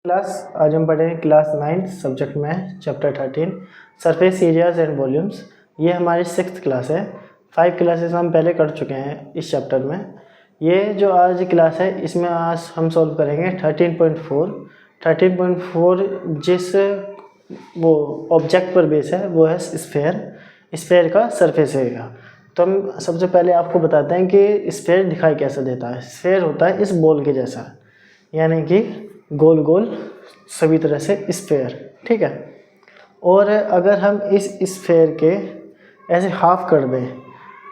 Class आज हम पढ़ेंगे क्लास 9 सब्जेक्ट में chapter 13 surface areas and volumes. ये हमारी 6th क्लास है। 5 क्लासेस हम पहले कर चुके हैं इस चैप्टर में। ये जो आज क्लास है इसमें आज हम सॉल्व करेंगे 13.4 जिस वो ऑब्जेक्ट पर बेस है वो है स्फेयर का सरफेस एरिया। तो हम सबसे पहले आपको बताते हैं कि स्फेयर दिखाई कैसे देता है। स्फेयर होता है इस बॉल के जैसा, यानी कि गोल गोल सभी तरह से स्फेयर, ठीक है। और अगर हम इस स्फेयर के ऐसे हाफ कर दें,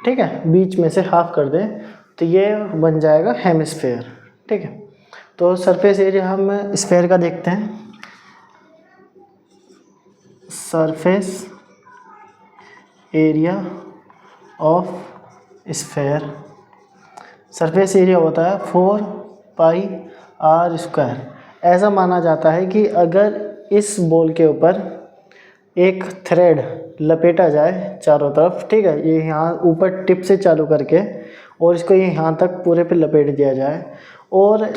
ठीक है, बीच में से हाफ कर दें तो ये बन जाएगा हेमिस्फेयर, ठीक है। तो सरफेस एरिया हम स्फेयर का देखते हैं। Surface area of sphere, surface area होता है 4πr²। ऐसा माना जाता है कि अगर इस बॉल के ऊपर एक थ्रेड लपेटा जाए चारों तरफ, ठीक है, ये यहाँ ऊपर टिप से चालू करके और इसको ये यहाँ तक पूरे पे लपेट दिया जाए, और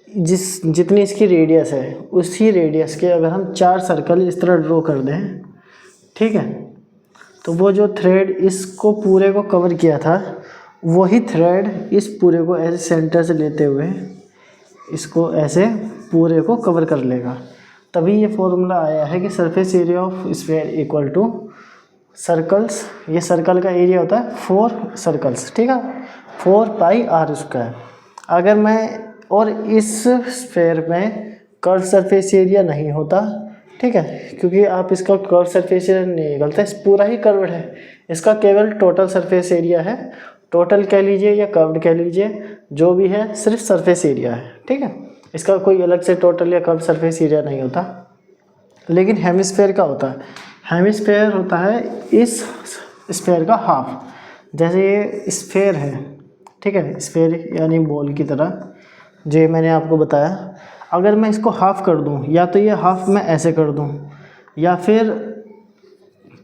जितनी इसकी रेडियस है उसी रेडियस के अगर हम 4 सर्कल इस तरह ड्रॉ कर दें, ठीक है, तो वो जो थ्रेड इसको पूरे को कवर किया था वही थ्रेड इस पूरे को ऐसे सेंटर से लेते हुए इसको ऐसे पूरे को कवर कर लेगा। तभी ये फॉर्मूला आया है कि surface area of sphere equal to circles, ये सर्कल का एरिया होता है 4 सर्कल्स, ठीक है, 4πr²। अगर मैं और इस स्फीयर में कर्व सरफेस एरिया नहीं होता, ठीक है, क्योंकि आप इसका कर्व सरफेस एरिया नहीं निकलता, इस पूरा ही कर्व्ड है, इसका केवल टोटल सरफेस एरिया है। टोटल कह लीजिए या कर्व्ड कह लीजिए, जो भी है सिर्फ सरफेस एरिया है, ठीक है, इसका कोई अलग से टोटल या कर्व सरफेस एरिया नहीं होता। लेकिन हेमिस्फेयर का होता है। हेमिस्फेयर होता है इस स्फेयर का हाफ। जैसे ये स्फेयर है, ठीक है, स्फेयर यानी बॉल की तरह, जो मैंने आपको बताया। अगर मैं इसको हाफ कर दूं, या तो ये हाफ मैं ऐसे कर दूं या फिर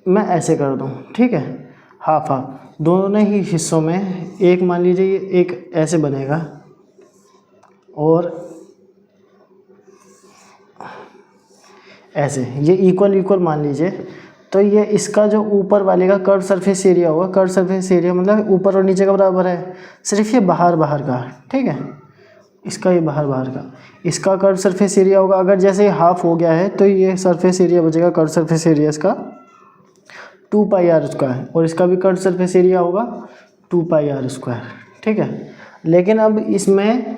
मैं ऐसे कर दूं, ठीक है, हाफ हाफ दोनों ही हिस्सों में। एक मान लीजिए ये एक ऐसे बनेगा और ऐसे, ये इक्वल मान लीजिए, तो ये इसका जो ऊपर वाले का कर्व सरफेस एरिया होगा, कर्व सरफेस एरिया मतलब ऊपर और नीचे का बराबर है, सिर्फ ये बाहर का, ठीक है, इसका ये बाहर का, इसका कर्व सरफेस एरिया होगा। अगर जैसे हाफ हो गया है तो ये सरफेस एरिया बचेगा, कर्व सरफेस एरिया इसका 2πr², और इसका भी कर्व सरफेस एरिया होगा 2πr², ठीक है। लेकिन अब इसमें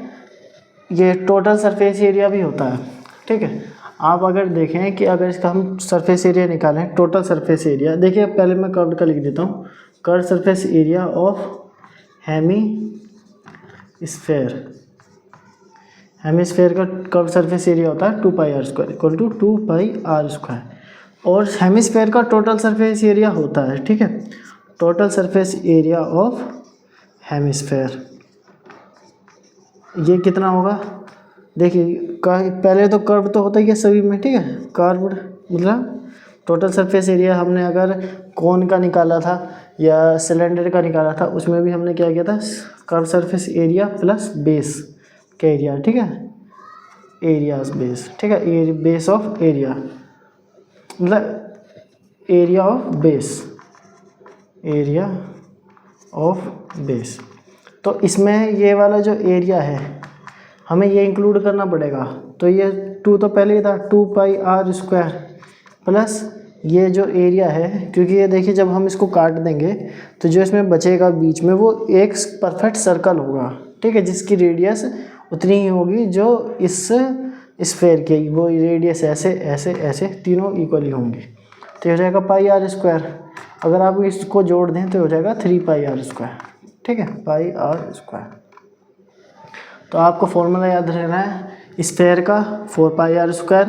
ये टोटल सरफेस एरिया भी होता है, ठीक है। आप अगर देखें कि अगर इसका हम सरफेस एरिया निकालें, टोटल सरफेस एरिया, देखिए पहले मैं कर्व का लिख देता हूँ, curve surface area of hemisphere का कर्व सरफेस एरिया होता है 2πr² इक्वल टू 2πr², और हेमिस्फेयर का टोटल सरफेस एरिया होता है, ठीक है, total surface area of hemisphere, ये कितना होगा। देखिए पहले तो कर्व तो होता ही है सभी में, ठीक है, कर्व मतलब टोटल सरफेस एरिया हमने अगर कोन का निकाला था या सिलेंडर का निकाला था, उसमें भी हमने क्या किया था, curve surface area plus base का एरिया, ठीक है, एरियाज बेस, ठीक है, बेस ऑफ एरिया मतलब एरिया ऑफ बेस। तो इसमें ये वाला जो एरिया है हमें ये इंक्लूड करना पड़ेगा। तो ये 2 तो पहले ही था, 2πr² प्लस ये जो एरिया है, क्योंकि ये देखिए जब हम इसको काट देंगे तो जो इसमें बचेगा बीच में वो एक परफेक्ट सर्कल होगा, ठीक है, जिसकी रेडियस उतनी ही होगी जो इस स्फेयर की, वो रेडियस ऐसे ऐसे ऐसे तीनों इक्वली होंगी, तो हो जाएगा πr²। अगर आप इसको जोड़ दें तो हो जाएगा 3πr², ठीक है, πr²। तो आपको फॉर्मूला याद रहना है, स्फेयर का 4πr²,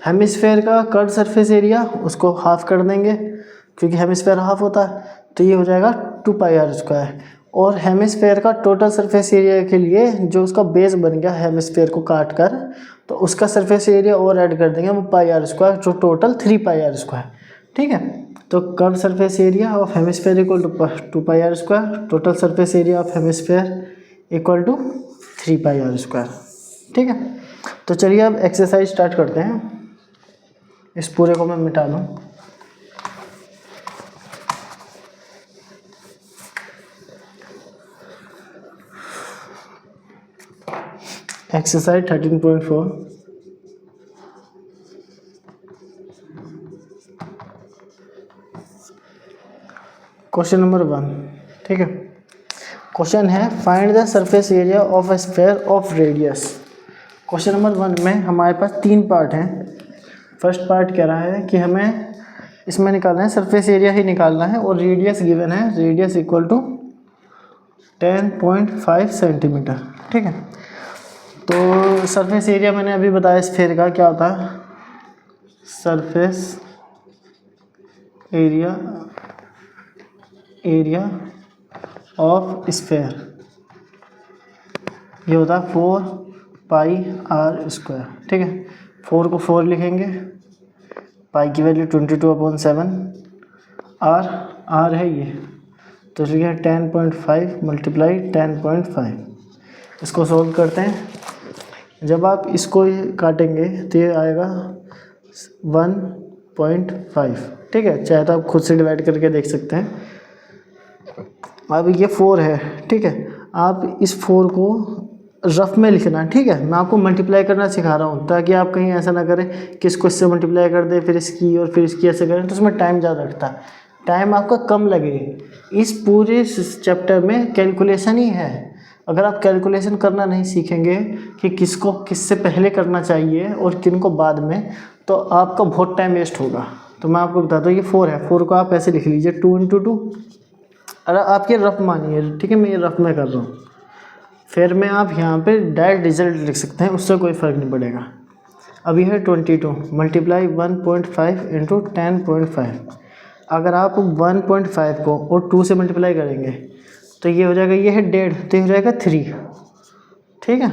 हेमिस्फेयर का कर्व सरफेस एरिया उसको हाफ कर देंगे क्योंकि हेमिस्फेयर हाफ होता है, तो ये हो जाएगा 2πr², और हेमिस्फेयर का टोटल सरफेस एरिया के लिए जो उसका बेस बन गया हेमिस्फेयर को काट कर, तो उसका सरफेस एरिया और ऐड कर देंगे वो πr², जो टोटल 3πr², ठीक है। तो curve surface area of hemisphere equal to 2πr², total surface area of hemisphere equal to 3πr², ठीक है। तो चलिए अब एक्सरसाइज स्टार्ट करते हैं। इस पूरे को मैं मिटा दूँ। एक्सरसाइज 13.4। क्वेश्चन नंबर 1, ठीक है। क्वेश्चन है find the surface area of a sphere of radius. Question number 1 में हमारे पास 3 पार्ट हैं। फर्स्ट पार्ट कह रहा है कि हमें इसमें निकालना है, सरफेस एरिया ही निकालना है और रेडियस गिवन है, रेडियस इक्वल टू 10.5 सेंटीमीटर, ठीक है। तो सरफेस एरिया मैंने अभी बताया स्फीयर का क्या होता है, सरफेस एरिया ऑफ स्फीयर ये होता है 4πr², ठीक है। 4 को 4 लिखेंगे, पाई की वैल्यू 22/7, आर है ये, तो लिखा 10.5 × 10.5। इसको सॉल्व करते हैं। जब आप इसको काटेंगे तो ये आएगा 1.5, ठीक है। चाहे तो आप खुद से डिवाइड करके देख सकते हैं। अब ये 4 है, ठीक है। आप इस 4 को रफ में लिखना, ठीक है। मैं आपको मल्टीप्लाई करना सिखा रहा हूँ ताकि आप कहीं ऐसा ना करें कि इसको इससे मल्टीप्लाई कर दे फिर इसकी और फिर इसकी ऐसे करें, तो उसमें टाइम ज़्यादा लगता है, टाइम आपका कम लगे। इस पूरे चैप्टर में कैलकुलेशन ही है। अगर आप कैलकुलेशन करना नहीं सीखेंगे कि किसको किससे पहले करना चाहिए और किन को बाद में, तो आपका बहुत टाइम वेस्ट होगा। तो मैं आपको बताता हूँ ये 4 है, 4 को आप ऐसे लिख लीजिए 2 × 2। अरे आप ये रफ मानिए, ठीक है, मैं ये रफ में कर रहा हूँ। फिर मैं आप यहाँ पे डायरेक्ट रिजल्ट लिख सकते हैं, उससे कोई फ़र्क नहीं पड़ेगा। अब यह है 22 मल्टीप्लाई 1.5 × 10.5। अगर आप 1.5 को और 2 से मल्टीप्लाई करेंगे तो ये हो जाएगा, ये है 1.5, तो ये हो जाएगा 3, ठीक है।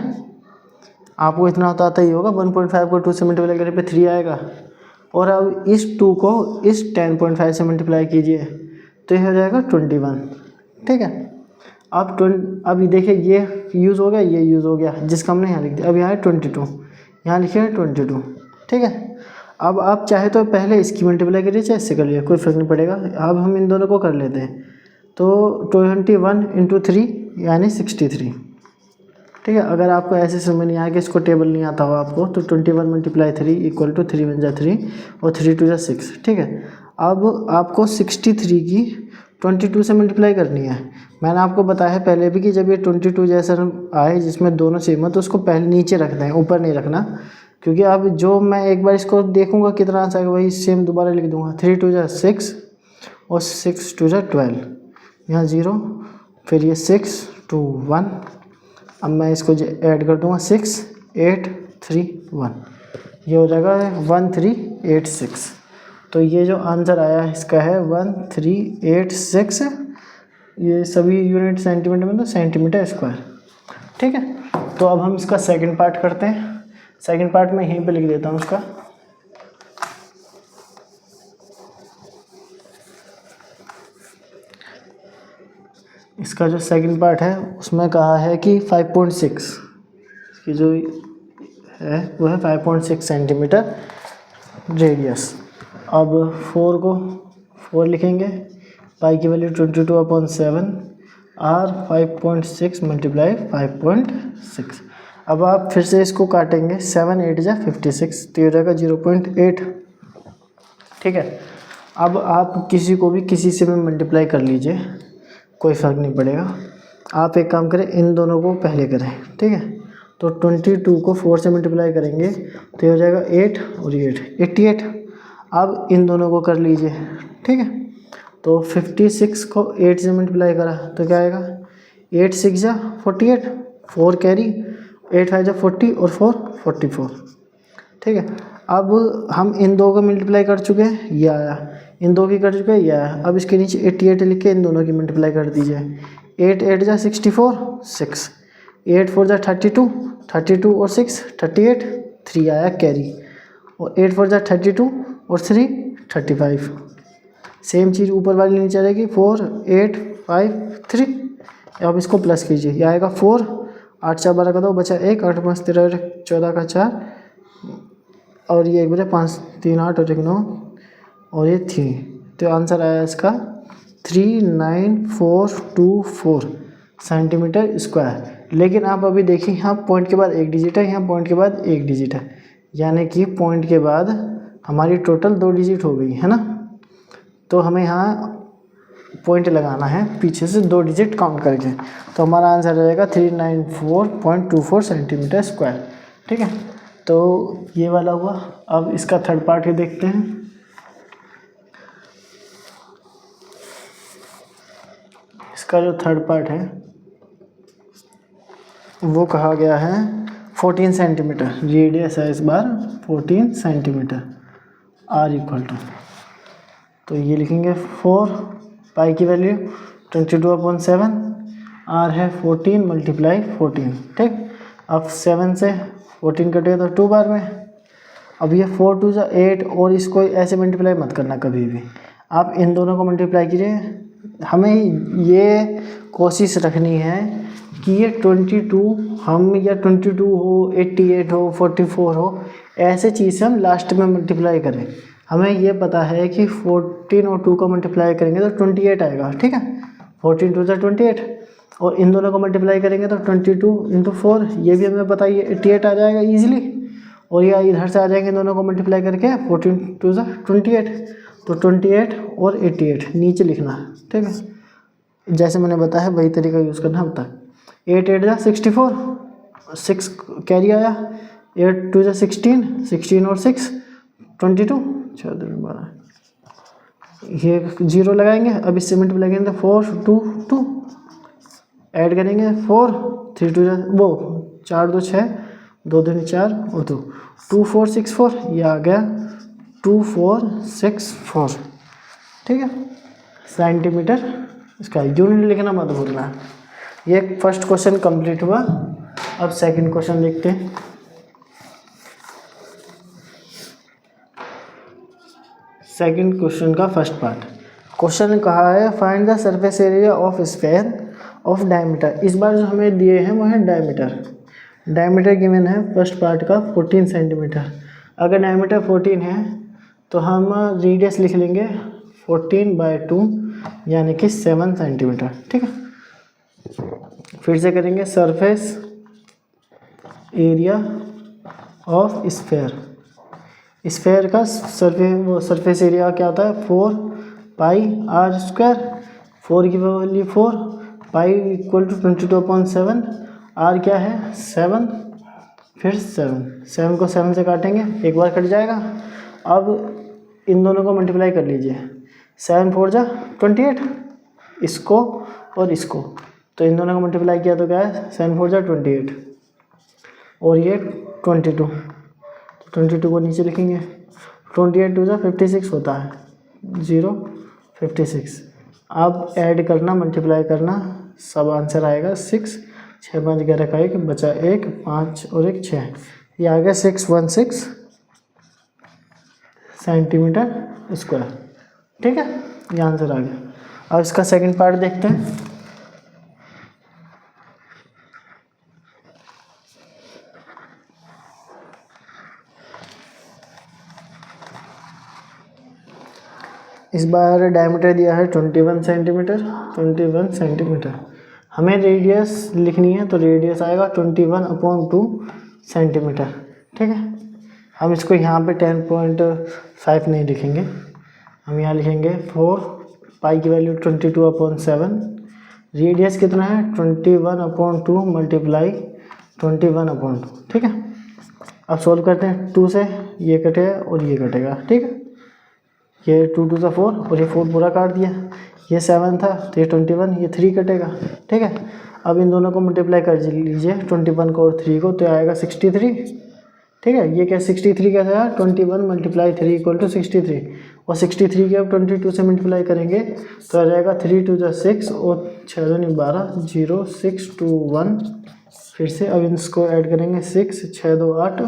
आपको इतना होता आता ही होगा, 1.5 को 2 से मल्टीप्लाई करने पे 3 आएगा। और अब इस 2 को इस 10.5 से मल्टीप्लाई कीजिए तो ये हो जाएगा 21, ठीक है। अब ये देखिए ये यूज़ हो गया, ये यूज़ हो गया, जिसका हमने यहाँ लिख दिया। अब यहाँ है 22, यहाँ लिखे है 22, ठीक है। अब आप चाहे तो पहले इसकी मल्टीप्लाई करिए, चाहे इससे कर लिया, कोई फ़र्क नहीं पड़ेगा। अब हम इन दोनों को कर लेते हैं। तो 21 × 3 यानी 63, ठीक है। अगर आपको ऐसे समझ नहीं आया कि इसको टेबल नहीं आता हो आपको, तो 21 × 3 इक्वल टू 3 × 3 और 3 × 6, ठीक है। अब आपको 63 की 22 से मल्टीप्लाई करनी है। मैंने आपको बताया है पहले भी कि जब ये 22 जैसा आए जिसमें दोनों सेम हो तो उसको पहले नीचे रखना है, ऊपर नहीं रखना, क्योंकि अब जो मैं एक बार इसको देखूंगा कितना आंसर है वही सेम दोबारा लिख दूंगा। 3 × 6 और 6 × 12, यहाँ 0, फिर ये 6 2 1। अब मैं इसको ऐड कर दूंगा 6 8 3 1, ये हो जाएगा 1386। तो ये जो आंसर आया है इसका है 1386। ये सभी यूनिट सेंटीमीटर में, तो सेंटीमीटर स्क्वायर, ठीक है। तो अब हम इसका सेकंड पार्ट करते हैं। सेकंड पार्ट में यहीं पे लिख देता हूँ उसका। इसका जो सेकंड पार्ट है उसमें कहा है कि 5.6, इसकी जो है वो है 5.6 सेंटीमीटर रेडियस। अब 4 को 4 लिखेंगे, पाई की वैल्यू 22/7, आर 5.6 मल्टीप्लाई 5.6। अब आप फिर से इसको काटेंगे, 7 8 × 56, तो ये हो जाएगा 0.8, ठीक है। अब आप किसी को भी किसी से भी मल्टीप्लाई कर लीजिए, कोई फ़र्क नहीं पड़ेगा। आप एक काम करें, इन दोनों को पहले करें, ठीक है। तो 22 को 4 से मल्टीप्लाई करेंगे तो ये हो जाएगा 8 और 8 88। अब इन दोनों को कर लीजिए, ठीक है। तो 56 को 8 से मल्टीप्लाई करा तो क्या आएगा, 8 6 × 48, 4 कैरी, 8 5 × 40 और 4 44, ठीक है। अब हम इन दो को मल्टीप्लाई कर चुके हैं, ये आया, इन दो की कर चुके हैं, ये आया। अब इसके नीचे 88 लिख के इन दोनों की मल्टीप्लाई कर दीजिए। 8 8 × 64 6, 8 4 × 32 32 और 6 38, 3 आया कैरी, और 8 4 × 32 और 3 35। सेम चीज़ ऊपर वाली नीचे रहेगी, 4 8 5 3। अब इसको प्लस कीजिए, ये आएगा 4 8 4 12 का 2 बचा 1, 8 5 13 14 का 4 और ये 1 बचा 5 3 8 और 1 9 और ये 3। तो आंसर आया इसका 39424 सेंटीमीटर स्क्वायर। लेकिन आप अभी देखिए यहाँ पॉइंट के बाद एक डिजिट है, यहाँ पॉइंट के बाद एक डिजिट है, यानी कि पॉइंट के बाद हमारी टोटल 2 डिजिट हो गई है ना। तो हमें यहाँ पॉइंट लगाना है पीछे से 2 डिजिट काउंट करके। तो हमारा आंसर रहेगा 394.24 सेंटीमीटर स्क्वायर। ठीक है, तो ये वाला हुआ। अब इसका थर्ड पार्ट ही देखते हैं। इसका जो थर्ड पार्ट है वो कहा गया है 14 सेंटीमीटर, रेडियस है इस बार 14 सेंटीमीटर, r इक्वल टू, तो ये लिखेंगे 4 पाई की वैल्यू 22/7, r है 14 मल्टीप्लाई 14। ठीक, अब 7 से 14 कटेगा तो 2 बार में। अब ये 4 2 जा 8 और इसको ऐसे मल्टीप्लाई मत करना कभी भी, आप इन दोनों को मल्टीप्लाई कीजिए। हमें ये कोशिश रखनी है कि ये 22 हम या 22 हो 88 हो 44 हो ऐसे चीज़ से हम लास्ट में मल्टीप्लाई करें। हमें ये पता है कि 14 और 2 को मल्टीप्लाई करेंगे तो 28 आएगा। ठीक है, 14 2 जा 28 और इन दोनों को मल्टीप्लाई करेंगे तो 22 × 4, ये भी हमें पता है 88 आ जाएगा ईजिली। और ये इधर से आ जाएंगे इन दोनों को मल्टीप्लाई करके 14 2 जा 28, तो 28 और 88 नीचे लिखना है। ठीक है, जैसे मैंने बताया वही तरीका यूज़ करना होता है। 8 8 जा 64, 6 कैरी आया, 8 2 जा 16, 16 और 6 22, 6 2 12, ये 0 लगाएंगे। अब इससे मल्टीप्लाई करेंगे 4 2 2, ऐड करेंगे 4 3 2 जा वो 4 2 6 2 2 4 और 2 2 4 6 4, ये आ गया 2464। ठीक है, सेंटीमीटर इसका यूनिट लिखना मत भूलना। ये फर्स्ट क्वेश्चन कंप्लीट हुआ। अब सेकंड क्वेश्चन लिखते हैं। सेकंड क्वेश्चन का फर्स्ट पार्ट। क्वेश्चन कहा है find the surface area of sphere of diameter. इस बार जो हमें दिए हैं वो है डायमीटर। डायमीटर गिवन है फर्स्ट पार्ट का 14 सेंटीमीटर। अगर डायमीटर 14 है तो हम रेडियस लिख लेंगे 14/2 यानी कि 7 सेंटीमीटर। ठीक है, फिर से करेंगे surface area of sphere. Sphere का सरफेस एरिया क्या होता है 4 पाई r²। 4 की value 4, pi equal to 22/7, r क्या है 7, फिर 7 को 7 से काटेंगे, एक बार कट जाएगा। अब इन दोनों को मल्टीप्लाई कर लीजिए, 7 4 जा 28, इसको और इसको, तो इन दोनों को मल्टीप्लाई किया तो क्या है 7 4 जा 28 और ये 22, 22 को नीचे लिखेंगे। 28 2 जा 56 होता है 0 56। अब ऐड करना मल्टीप्लाई करना, सब आंसर आएगा 6 6 5 11 का 1 बचा 1 5 और 1 6, ये आ गया 616 सेंटीमीटर स्क्वायर। ठीक है, ये आंसर आ गया। अब इसका सेकंड पार्ट देखते हैं। इस बार डायमीटर दिया है 21 सेंटीमीटर। 21 सेंटीमीटर हमें रेडियस लिखनी है, तो रेडियस आएगा 21/2 सेंटीमीटर। ठीक है, हम इसको यहाँ पे 10.5 नहीं लिखेंगे, हम यहाँ लिखेंगे 4 पाई की वैल्यू 22/7। रेडियस कितना है 21/2 मल्टीप्लाई 21/2। ठीक है, अब सॉल्व करते हैं। 2 से ये कटेगा और ये कटेगा। ठीक है, ये 2 2 4 और ये 4 पूरा काट दिया, ये 7 था तो ये 21, ये 3 कटेगा। ठीक है, अब इन दोनों को मल्टीप्लाई कर लीजिए 21 को और 3 को, तो आएगा 63। ठीक है, ये क्या 63 कैसे आया 21 × 3 = 63 और 63 के अब 22 से मल्टीप्लाई करेंगे तो आ जाएगा 3 2 जा 6 और 6 2 12 0 6 2 1। फिर से अब इसको ऐड करेंगे 6 6 2 8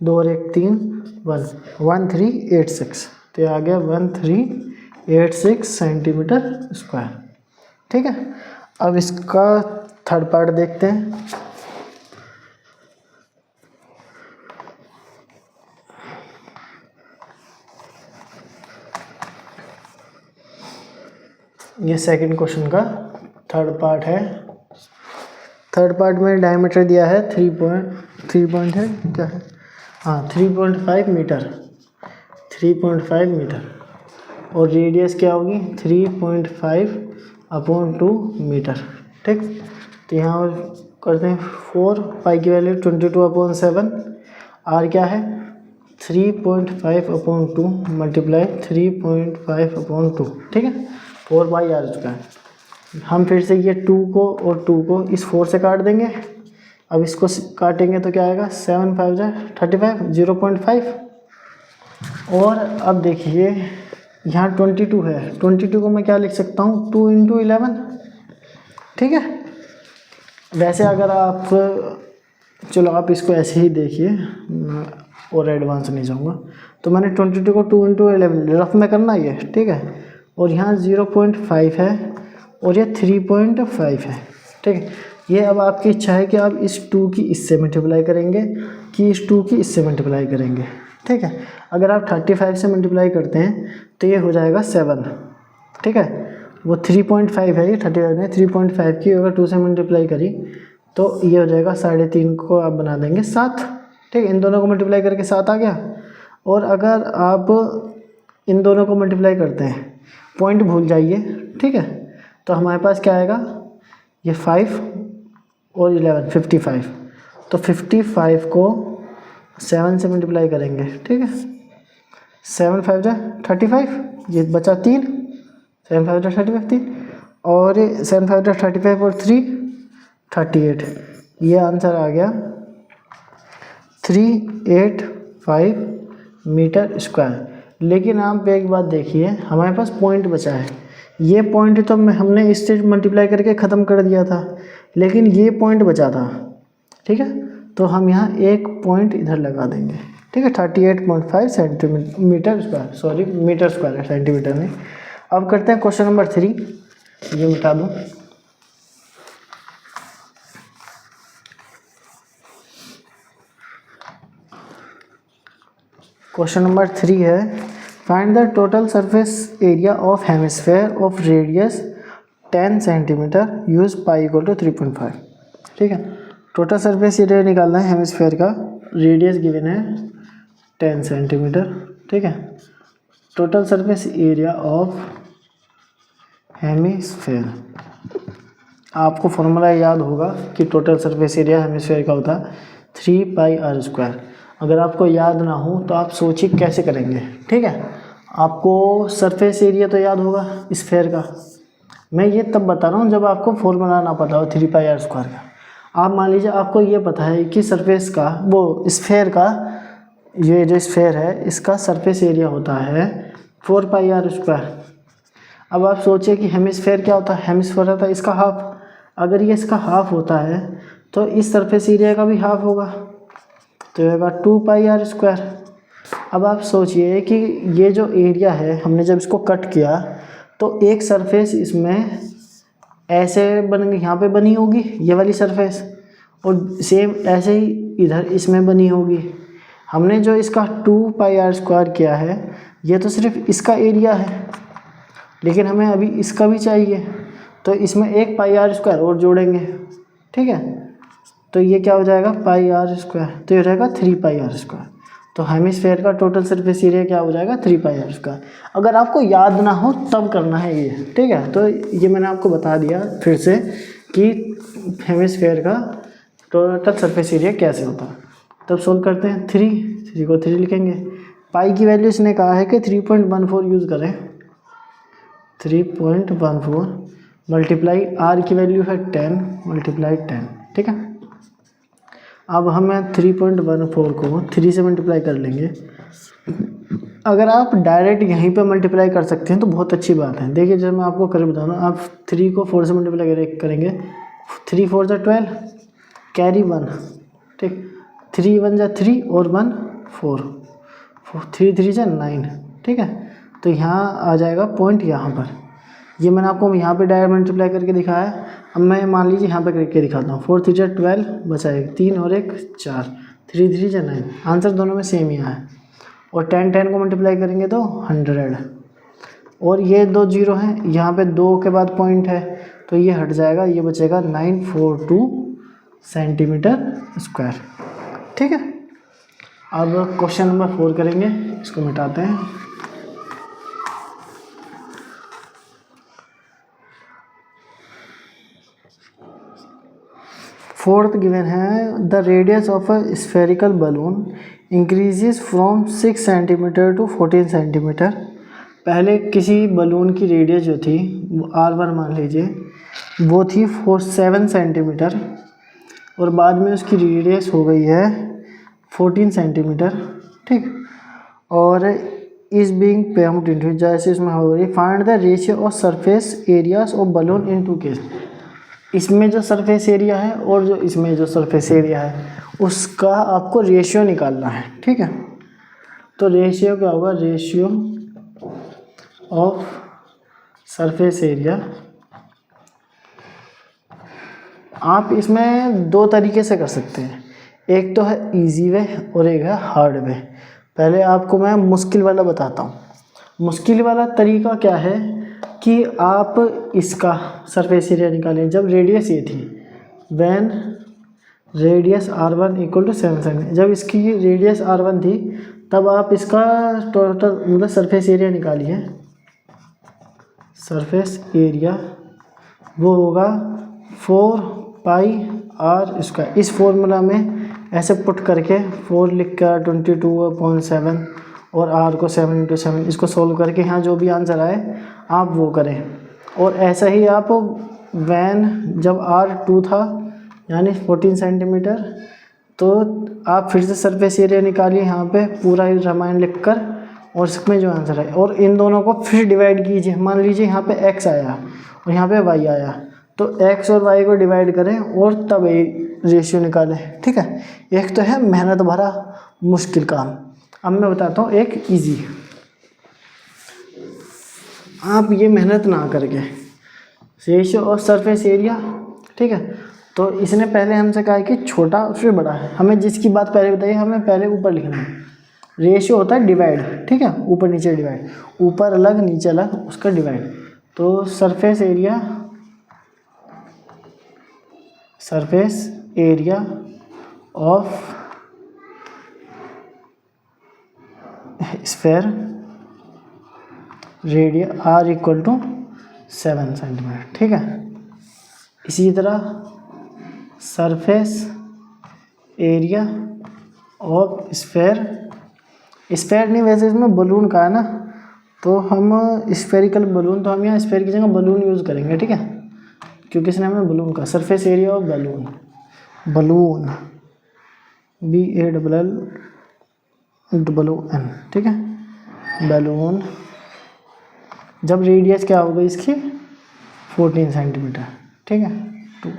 2 और 1 3 1 1386, तो ये आ गया 1386 सेंटीमीटर स्क्वायर। ठीक है, अब इसका थर्ड पार्ट देखते हैं। ये सेकंड क्वेश्चन का थर्ड पार्ट है। थर्ड पार्ट में डायमीटर दिया है 3.3 है क्या है, हाँ 3.5 मीटर, 3.5 मीटर, और रेडियस क्या होगी 3.5/2 मीटर। ठीक, तो यहाँ करते हैं 4, पाई की वैल्यू 22/7, आर क्या है 3.5/2 मल्टीप्लाई 3.5/2, ठीक है, 4 पाई आर स्क्वायर। हम फिर से ये 2 को और 2 को इस 4 से काट देंगे। अब इसको काटेंगे तो क्या आएगा 7 5 35, 0.5। और अब देखिए यहाँ 22 है, 22 को मैं क्या लिख सकता हूँ 2 × 11, ठीक है। वैसे अगर आप, चलो आप इसको ऐसे ही देखिए, मैं और एडवांस नहीं जाऊँगा। तो मैंने 22 को 2 × 11 रफ में करना ये, ठीक है। और यहाँ 0.5 है और ये 3.5 है, ठीक है। ये अब आपकी इच्छा है कि आप इस 2 की इससे मल्टीप्लाई करेंगे कि इस 2 की इससे मल्टीप्लाई करेंगे, ठीक है। अगर आप 35 से मल्टीप्लाई करते हैं तो ये हो जाएगा 7, ठीक है। वो 3.5 है, ये 35 ने 3.5 की अगर 2 से मल्टीप्लाई करी तो ये हो जाएगा 3.5 को आप बना देंगे 7, ठीक है। इन दोनों को मल्टीप्लाई करके 7 आ गया। और अगर आप इन दोनों को मल्टीप्लाई करते हैं, पॉइंट भूल जाइए, ठीक है, तो हमारे पास क्या आएगा ये 5 और 11 55। तो 55 को 7 से मल्टीप्लाई करेंगे, ठीक है। 7 5 35, ये बचा 3, 7 5 35 3, और 7 5 35 और 3 38। ये आंसर आ गया 385 मीटर स्क्वायर। लेकिन आप एक बात देखिए, हमारे पास पॉइंट बचा है। ये पॉइंट तो हमने इससे मल्टीप्लाई करके ख़त्म कर दिया था, लेकिन ये पॉइंट बचा था, ठीक है। तो हम यहाँ एक पॉइंट इधर लगा देंगे, ठीक है। 38.5 centimetre square, sorry metre square है, सेंटीमीटर नहीं। अब करते हैं क्वेश्चन नंबर 3, ये मिटा दूँ। क्वेश्चन नंबर 3 है, find the total surface area of hemisphere of radius 10 centimetre use pi equal to 3.5, ठीक है। टोटल सरफेस एरिया निकालना है हेमिस्फेयर का, रेडियस गिवन है 10 सेंटीमीटर, ठीक है। Total surface area of hemisphere, आपको फॉर्मूला याद होगा कि टोटल सरफेस एरिया हेमिस्फेयर का होता है 3 पाई आर स्क्वायर। अगर आपको याद ना हो तो आप सोचिए कैसे करेंगे, ठीक है। आपको सरफेस एरिया तो याद होगा स्फेयर का, मैं ये तब बता रहा हूँ जब आपको फॉर्मूला ना पता हो 3 पाई आर स्क्वायर का। आप मान लीजिए आपको ये पता है कि सरफेस का, वो स्फेयर का, ये जो स्फेयर है इसका सरफेस एरिया होता है 4 पाई आर स्क्वायर। अब आप सोचिए कि हेमिस्फेयर क्या होता है, हेमिस्फेयर होता है इसका हाफ। अगर ये इसका हाफ होता है तो इस सरफेस एरिया का भी हाफ होगा, तो होगा 2 पाई आर स्क्वायर। अब आप सोचिए कि ये जो एरिया है, हमने जब इसको कट किया तो एक सरफेस इसमें ऐसे बन गई, यहाँ पे बनी होगी ये वाली सरफेस, और सेम ऐसे ही इधर इसमें बनी होगी। हमने जो इसका 2 पाई आर स्क्वायर किया है, ये तो सिर्फ इसका एरिया है, लेकिन हमें अभी इसका भी चाहिए, तो इसमें 1 पाई आर स्क्वायर और जोड़ेंगे, ठीक है। तो ये क्या हो जाएगा पाई आर स्क्वायर, तो ये रहेगा 3 पाई आर स्क्वायर। तो हेमिस्फेयर का टोटल सरफेस एरिया क्या हो जाएगा 3 पाई आर स्क्वायर। अगर आपको याद ना हो तब करना है ये, ठीक है। तो ये मैंने आपको बता दिया फिर से कि हेमिस्फेयर का टोटल सरफेस एरिया कैसे होता है। तब सोल्व करते हैं। 3 को 3 लिखेंगे। पाई की वैल्यू इसने कहा है कि 3.14 यूज़ करें, 3.14 मल्टीप्लाई आर की वैल्यू है 10 मल्टीप्लाई 10, ठीक है। अब हमें 3.14 को 3 से मल्टीप्लाई कर लेंगे। अगर आप डायरेक्ट यहीं पे मल्टीप्लाई कर सकते हैं तो बहुत अच्छी बात है। देखिए जब मैं आपको कर बता रहा हूँ, आप 3 को 4 से मल्टीप्लाई करेंगे, 3 4 = 12, कैरी 1, ठीक, 3 1 = 3 और 1 4, 3 3 = 9, ठीक है। तो यहाँ आ जाएगा पॉइंट यहाँ पर। ये मैंने आपको यहाँ पे डायरेक्ट मल्टीप्लाई करके दिखाया है। अब मैं मान लीजिए यहाँ पे करके दिखाता हूँ। 4 3 = 12 बचा एक, 3 और 1 4, 3 3 = 9। आंसर दोनों में सेम ही है। और 10 10 को मल्टीप्लाई करेंगे तो 100, और ये 2 जीरो हैं, यहाँ पे 2 के बाद पॉइंट है तो ये हट जाएगा, ये बचेगा 942 सेंटीमीटर स्क्वायर। ठीक है, अब क्वेश्चन नंबर 4 करेंगे, इसको मिटाते हैं। फोर्थ गिवन है the radius of a spherical balloon increases from 6 centimetre to 14 centimetre. पहले किसी बलून की रेडियस जो थी R1 मान लीजिए, वो थी 7 सेंटीमीटर और बाद में उसकी रेडियस हो गई है 14 सेंटीमीटर। ठीक, और इस बीइंग पेम्ड इनटू, जैसे इसमें हो रही find the ratio of surface areas of balloon in two case. इसमें जो सरफेस एरिया है और जो इसमें जो सरफेस एरिया है उसका आपको रेशियो निकालना है। ठीक है, तो रेशियो क्या होगा, रेशियो ऑफ सरफेस एरिया। आप इसमें 2 तरीके से कर सकते हैं, एक तो है इजी वे और एक है हार्ड वे। पहले आपको मैं मुश्किल वाला बताता हूँ। मुश्किल वाला तरीका क्या है कि आप इसका सरफेस एरिया निकालें जब रेडियस ये थी, when radius R1 equal to 7 centimetre. जब इसकी रेडियस R1 थी तब आप इसका टोटल मतलब सरफेस एरिया निकालिए। सरफेस एरिया वो होगा 4 पाई R स्क्वायर। इस फॉर्मूला में ऐसे पुट करके 4 लिख कर 22/7 और R को 7 × 7, इसको सोल्व करके यहाँ जो भी आंसर आए आप वो करें। और ऐसा ही आप वैन जब R2 था यानी 14 सेंटीमीटर, तो आप फिर से सरफेस एरिया निकालिए यहाँ पे पूरा ही रामायण लिख कर और इसमें जो आंसर है, और इन दोनों को फिर डिवाइड कीजिए। मान लीजिए यहाँ पे x आया और यहाँ पे y आया, तो x और y को डिवाइड करें और तब रेशियो निकालें। ठीक है, एक तो है मेहनत भरा मुश्किल काम। अब मैं बताता हूँ एक इजी। आप ये मेहनत ना करके रेशियो ऑफ सरफेस एरिया, ठीक है, तो इसने पहले हमसे कहा है कि छोटा और फिर बड़ा है। हमें जिसकी बात पहले बताई हमें पहले ऊपर लिखना है। रेशियो होता है डिवाइड, ठीक है, ऊपर नीचे डिवाइड, ऊपर अलग नीचे अलग उसका डिवाइड। तो surface area of sphere radius R equal to 7 centimetre. ठीक है, इसी तरह सरफेस एरिया ऑफ स्फेयर नहीं, वैसे इसमें बलून का है ना, तो हम स्फेरिकल बलून, तो हम यहाँ स्फेयर की जगह बलून यूज़ करेंगे। ठीक है, क्योंकि इसने हमें बलून का surface area of balloon BALLON, ठीक है, बैलून जब रेडियस क्या हो गई इसकी 14 सेंटीमीटर। ठीक है, 2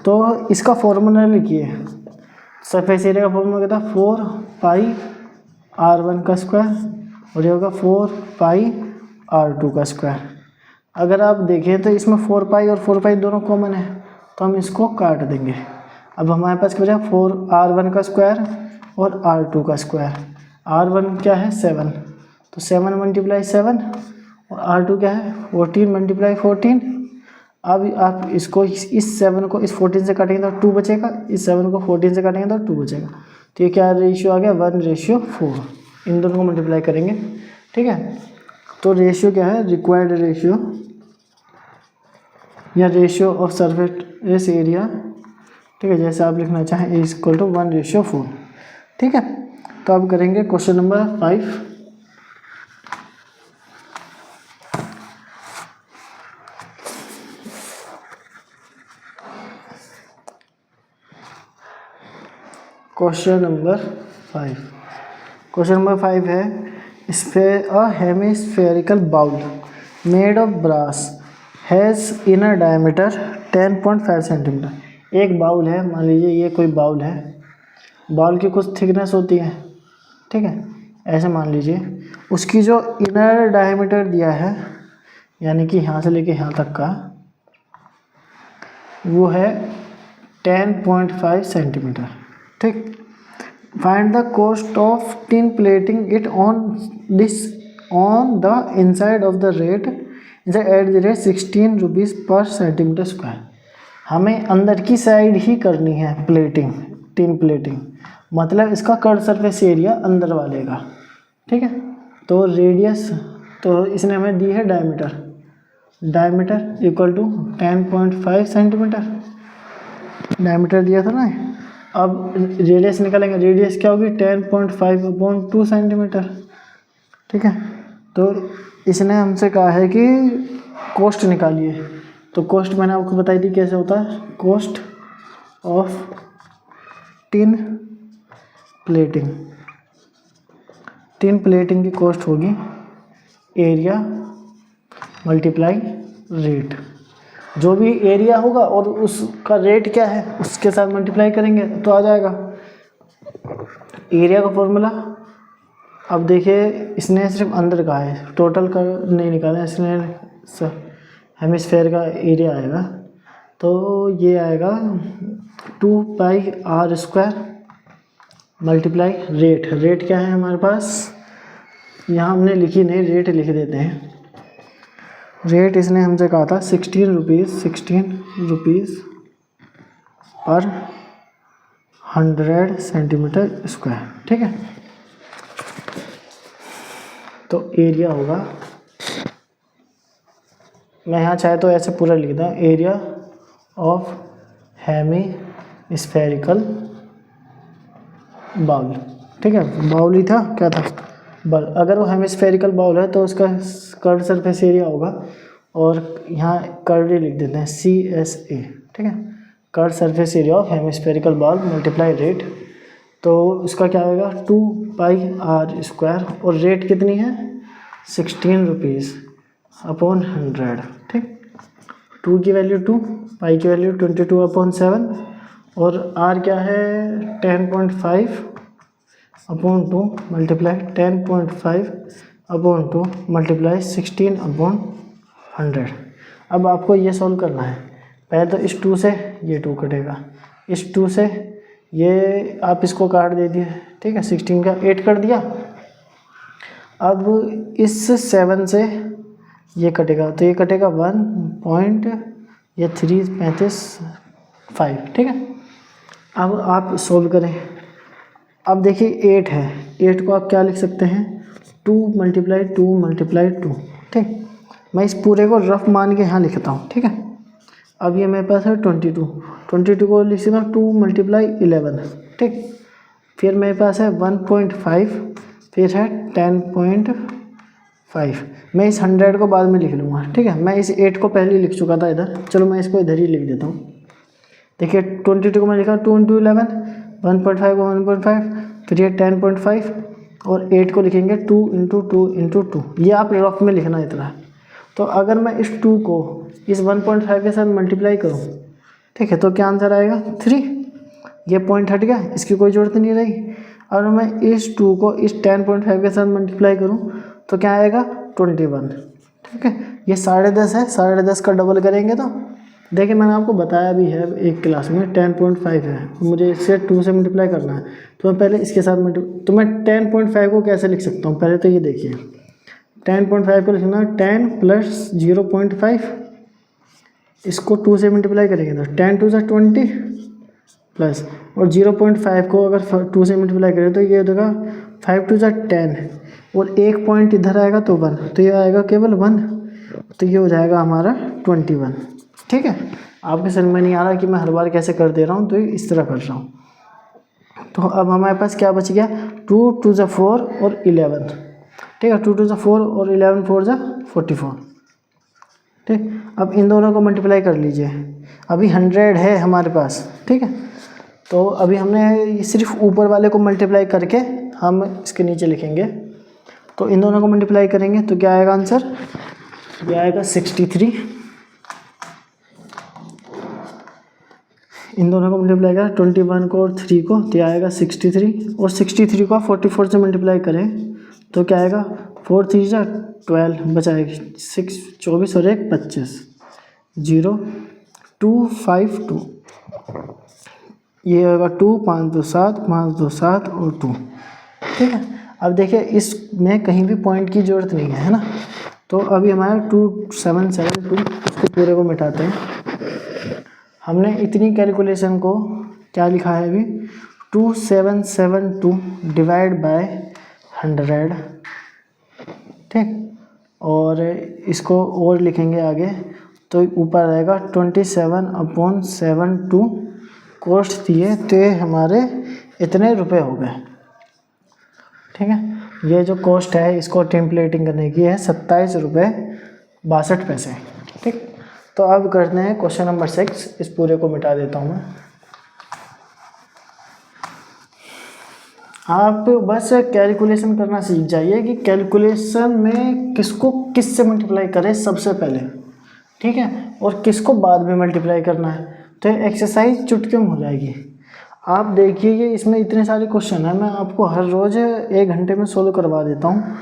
तो इसका फॉर्मूला लिखिए। सरफेस एरिया का फॉर्मूला क्या था, 4 पाई R1 का स्क्वायर और ये होगा 4 पाई R2 का स्क्वायर। अगर आप देखें तो इसमें 4 पाई और 4 पाई दोनों कॉमन है, तो हम इसको काट देंगे। अब हमारे पास क्या बचा, 4 R1 का स्क्वायर और R2 का स्क्वायर। R1 क्या है 7, तो 7 × 7 और R2 क्या है 14 × 14। अब आप इसको इस 7 को इस 14 से काटेंगे तो 2 बचेगा, इस 7 को 14 से काटेंगे तो 2 बचेगा। तो ये क्या रेशियो आ गया 1:4। इन दोनों को मल्टीप्लाई करेंगे। ठीक है, तो रेशियो क्या है, रिक्वायर्ड रेशियो या रेशियो ऑफ सरफेस एरिया। ठीक है, जैसे आप लिखना चाहें A = 1:4। ठीक है, तो अब करेंगे क्वेश्चन नंबर 5। क्वेश्चन नंबर 5 है a hemispherical bowl made of brass has inner diameter 10.5 centimetre. एक बाउल है, मान लीजिए ये कोई बाउल है, बाउल की कुछ थिकनेस होती है। ठीक है, ऐसे मान लीजिए उसकी जो इनर डायमीटर दिया है, यानी कि यहाँ से लेके यहाँ तक का, वो है 10.5 सेंटीमीटर। ठीक, find the cost of tin plating it on this on the inside of the rate at the rate 16 rupees पर सेंटीमीटर स्क्वायर। हमें अंदर की साइड ही करनी है प्लेटिंग, तीन प्लेटिंग, मतलब इसका कर्व सरफेस एरिया अंदर वाले का, ठीक है। तो रेडियस, तो इसने हमें दी है diameter, diameter equal to 10.5 centimetre, diameter दिया था ना। अब रेडियस निकालेंगे, रेडियस क्या होगी 10.5/2 सेंटीमीटर, ठीक है। तो इसने हमसे कहा है कि कॉस्ट निकालिए, तो कॉस्ट मैंने आपको बताई थी कैसे होता है। Cost of tin plating, tin plating की कॉस्ट होगी एरिया मल्टीप्लाई रेट, जो भी एरिया होगा और उसका रेट क्या है उसके साथ मल्टीप्लाई करेंगे तो आ जाएगा एरिया का फॉर्मूला। अब देखिए इसने सिर्फ अंदर का है, टोटल का नहीं निकाला, इसने हेमिस्फेयर का एरिया आएगा, तो ये आएगा 2πr² मल्टीप्लाई रेट। रेट क्या है हमारे पास, यहाँ हमने लिखी नहीं, रेट लिख देते हैं। रेट इसने हमसे कहा था 16 रुपीज़ पर 100 सेंटीमीटर स्क्वायर, ठीक है। तो एरिया होगा, मैं यहाँ चाहे तो ऐसे पूरा लिख दूँ, एरिया ऑफ हेमिस्फेरिकल बाउल, ठीक है। बाउल ही था, क्या था, बल। अगर वो हेमिस्फेरिकल बाउल है तो उसका कर्व सरफेस एरिया होगा, और यहाँ कर्व लिख देते हैं CSA, ठीक है, curve surface area of hemispherical bowl multiply rate. तो उसका क्या होगा 2πr², और रेट कितनी है 16 रुपीज़ अपॉन 100, ठीक। 2 की वैल्यू 2, पाई की वैल्यू 22/7, और r क्या है 10.5/2 मल्टीप्लाई 10.5/2 मल्टीप्लाई 16/100। अब आपको ये सॉल्व करना है। पहले तो इस 2 से ये 2 कटेगा, इस 2 से ये आप इसको काट दे दिए, ठीक है, 16 का 8 कर दिया। अब इस 7 से ये कटेगा, तो ये कटेगा 1.335, ठीक है। अब आप सोल्व करें। अब देखिए 8 है, 8 को आप क्या लिख सकते हैं 2 × 2 × 2, ठीक। मैं इस पूरे को रफ मान के यहाँ लिखता हूँ, ठीक है। अब ये मेरे पास है 22 को लिख सकता हूँ 2 × 11, ठीक। फिर मेरे पास है 1.5, फिर है 10.5। मैं इस 100 को बाद में लिख लूँगा, ठीक है। मैं इस 8 को पहले लिख चुका था इधर, चलो मैं इसको इधर ही लिख देता हूँ। देखिए 22 को मैं लिखा 2 × 11, 1.5 को 1.5, फिर ये 10.5, और 8 को लिखेंगे 2 × 2 × 2। ये आप रफ में लिखना इतना। तो अगर मैं इस 2 को इस 1.5 के साथ मल्टीप्लाई करूँ, ठीक है, तो क्या आंसर आएगा 3। ये पॉइंट हट गया, इसकी कोई ज़रूरत नहीं रही। और मैं इस 2 को इस 10.5 के साथ मल्टीप्लाई करूँ तो क्या आएगा 21, ठीक है। ये 10.5 है, 10.5 का डबल करेंगे तो देखिए मैंने आपको बताया भी है एक क्लास में 10.5 है, मुझे इससे 2 से मल्टीप्लाई करना है, तो मैं पहले इसके साथ तो मैं 10.5 को कैसे लिख सकता हूँ, पहले तो ये देखिए 10.5 को लिखना 10 + 0.5, इसको 2 से मल्टीप्लाई करेंगे तो 10 × 2 = 20 प्लस, और 0.5 को अगर 2 से मल्टीप्लाई करें तो ये हो जाएगा 5 × 2 = 10, और एक पॉइंट इधर आएगा तो 1, तो ये आएगा केवल 1, तो ये हो जाएगा हमारा 21, ठीक है। आपके समझ में नहीं आ रहा कि मैं हर बार कैसे कर दे रहा हूँ, तो इस तरह कर रहा हूँ। तो अब हमारे पास क्या बच गया 2 × 2 = 4 और 11, ठीक है। 2 × 2 = 4 और 11 × 4 = 44, ठीक। अब इन दोनों को मल्टीप्लाई कर लीजिए, अभी 100 है हमारे पास, ठीक है। तो अभी हमने सिर्फ ऊपर वाले को मल्टीप्लाई करके हम इसके नीचे लिखेंगे, तो इन दोनों को मल्टीप्लाई करेंगे तो क्या आएगा आंसर, ये आएगा 63। इन दोनों को मल्टीप्लाई करें 21 को और 3 को, तो आएगा 63, और 63 को 44 से मल्टीप्लाई करें तो क्या आएगा 4 × 3 = 12, बचाएगा 6 24 और 1 25, 0252, ये होगा 2 5 2 7 5 2 7 और 2, ठीक है। अब देखिए इसमें कहीं भी पॉइंट की ज़रूरत नहीं है ना, तो अभी हमारा 2772 इसको पूरे को मिटाते हैं। हमने इतनी कैलकुलेशन को क्या लिखा है अभी 2772 डिवाइड बाय 100, ठीक, और इसको और लिखेंगे आगे तो ऊपर आएगा 27/72 कॉस्ट दिए तो ये हमारे इतने रुपए हो गए, ठीक है। ये जो कॉस्ट है इसको टेम्पलेटिंग करने की है 27 रुपये 62 पैसे, ठीक। तो अब करते हैं क्वेश्चन नंबर 6, इस पूरे को मिटा देता हूँ मैं। आप बस कैलकुलेशन करना सीख जाइए कि कैलकुलेशन में किसको किस से मल्टीप्लाई करें सबसे पहले, ठीक है, और किसको बाद में मल्टीप्लाई करना है, तो एक्सरसाइज चुटकियों में हो जाएगी। आप देखिए ये इसमें इतने सारे क्वेश्चन हैं, मैं आपको हर रोज़ 1 घंटे में सोल्व करवा देता हूँ।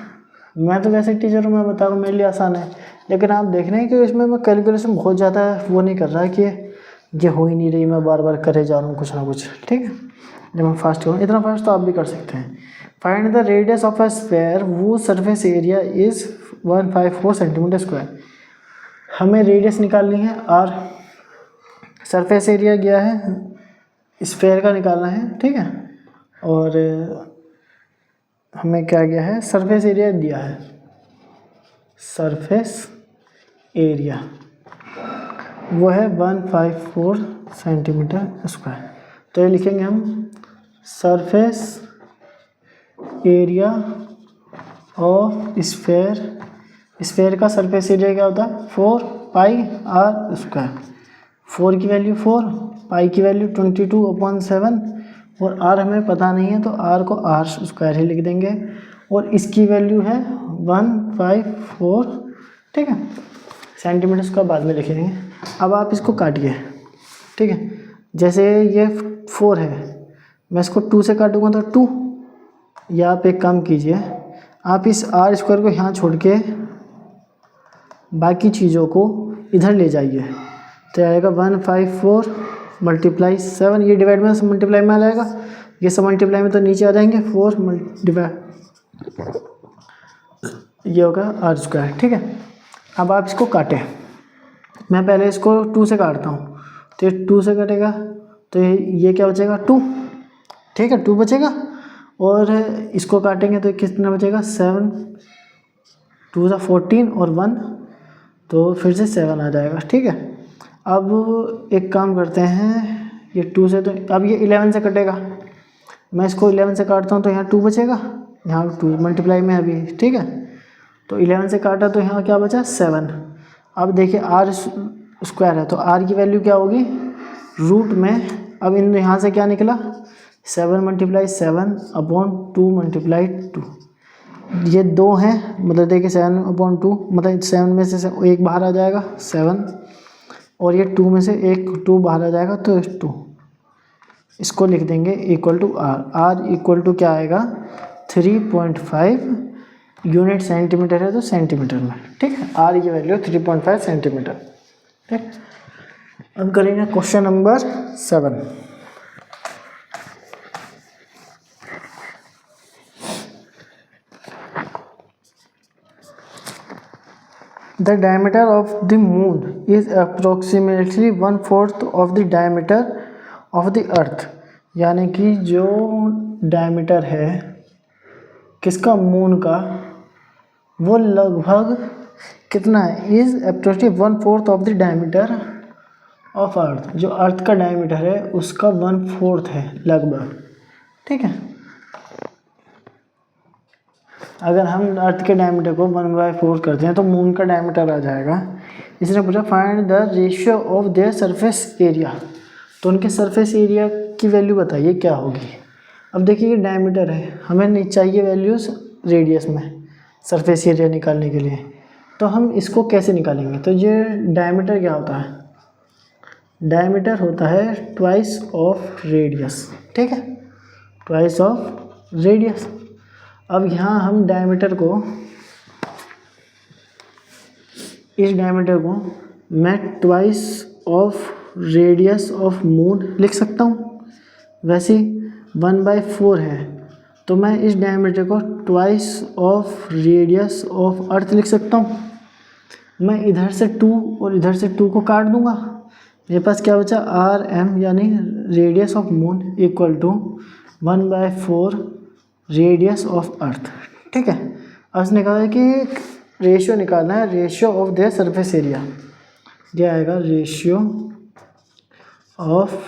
मैं तो वैसे टीचर हूँ, मैं बता रहा हूँ मेरे लिए आसान है, लेकिन आप देख रहे हैं कि इसमें मैं कैलकुलेशन बहुत ज़्यादा वो नहीं कर रहा कि ये हो ही नहीं रही, मैं बार बार करे जा रहा हूँ कुछ ना कुछ, ठीक है। जब मैं फास्ट करूँ, इतना फास्ट तो आप भी कर सकते हैं। Find the radius of a sphere whose surface area is 154 centimetre square. हमें रेडियस निकालनी है और सरफेस एरिया गया है स्फीयर का निकालना है, ठीक है, और हमें क्या गया है सरफेस एरिया दिया है, सरफेस एरिया वो है 154 सेंटीमीटर स्क्वायर। तो ये लिखेंगे हम सरफेस एरिया ऑफ स्फीयर का सरफेस एरिया क्या होता है 4 पाई आर स्क्वायर। 4 की वैल्यू 4, पाई की वैल्यू 22/7 और आर हमें पता नहीं है तो आर को आर स्क्वायर ही लिख देंगे, और इसकी वैल्यू है 154, ठीक है, सेंटीमीटर स्क्वायर बाद में लिखेंगे। अब आप इसको काटिए, ठीक है, जैसे ये 4 है, मैं इसको 2 से काटूंगा तो 2, या आप एक काम कीजिए, आप इस आर स्क्वायर को यहाँ छोड़ के बाकी चीज़ों को इधर ले जाइए, तो आएगा 154 × 7, ये डिवाइड में मल्टीप्लाई में आ जाएगा, ये सब मल्टीप्लाई में तो नीचे आ जाएंगे, 4 डिवाइड ये होगा आर स्क्वायर, ठीक है। अब आप इसको काटें, मैं पहले इसको 2 से काटता हूँ, तो ये 2 से कटेगा तो ये क्या बचेगा 2, ठीक है, 2 बचेगा, और इसको काटेंगे तो कितना बचेगा 7, 2 × 14 और 1 तो फिर से 7 आ जाएगा, ठीक है। अब एक काम करते हैं, ये 2 से तो अब ये 11 से कटेगा, मैं इसको 11 से काटता हूँ तो यहाँ 2 बचेगा, यहाँ 2 मल्टीप्लाई में अभी, ठीक है, तो 11 से काटा तो यहाँ क्या बचा 7। अब देखिए आर स्क्वायर है तो आर की वैल्यू क्या होगी रूट में, अब इन यहाँ से क्या निकला 7 × 7/2 × 2, ये 2 हैं, मतलब देखिए 7/2 मतलब 7 में से एक बाहर आ जाएगा 7, और ये 2 में से एक 2 बाहर आ जाएगा तो 2, इसको लिख देंगे equal to R. R equal to क्या आएगा 3.5 यूनिट सेंटीमीटर है तो सेंटीमीटर में, ठीक है, आर की वैल्यू 3.5 सेंटीमीटर, ठीक। अब करेंगे question number 7। The diameter of the moon is approximately 1/4 of the diameter of the earth, यानी कि जो डायमीटर है किसका मून का वो लगभग कितना है is approximately 1/4 of the diameter of earth, जो अर्थ का डायमीटर है उसका 1/4 है लगभग, ठीक है। अगर हम अर्थ के डायमीटर को 1/4 करते हैं तो मून का डायमीटर आ जाएगा। इसने पूछा find the ratio of their surface area, तो उनके सरफेस एरिया की वैल्यू बताइए क्या होगी। अब देखिए ये डायमीटर है, हमें नहीं चाहिए वैल्यूज़ रेडियस में सरफेस एरिया निकालने के लिए, तो हम इसको कैसे निकालेंगे। तो ये डायमीटर क्या होता है, डायमीटर होता है ट्वाइस ऑफ रेडियस, ठीक है, ट्वाइस ऑफ रेडियस। अब यहाँ हम डायमीटर को, इस डायमीटर को मैं twice of radius of moon लिख सकता हूँ। वैसे 1/4 है तो मैं इस डायमीटर को ट्वाइस ऑफ रेडियस ऑफ अर्थ लिख सकता हूँ। मैं इधर से 2 और इधर से 2 को काट दूंगा, मेरे पास क्या बचा RM यानी radius of moon equal to 1/4 radius of earth. ठीक है, अब निकाला कि रेशियो निकालना है, ratio of the surface area, ये आएगा ratio of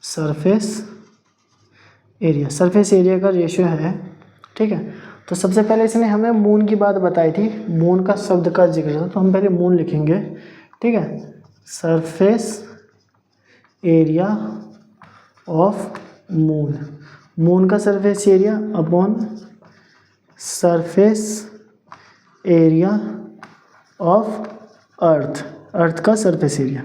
surface area, surface area का रेशियो है। ठीक है, तो सबसे पहले इसने हमें मून की बात बताई थी, मून का शब्द का जिक्र था, तो हम पहले मून लिखेंगे। ठीक है, surface area of moon, moon का surface area upon surface area of earth, earth का सरफेस एरिया।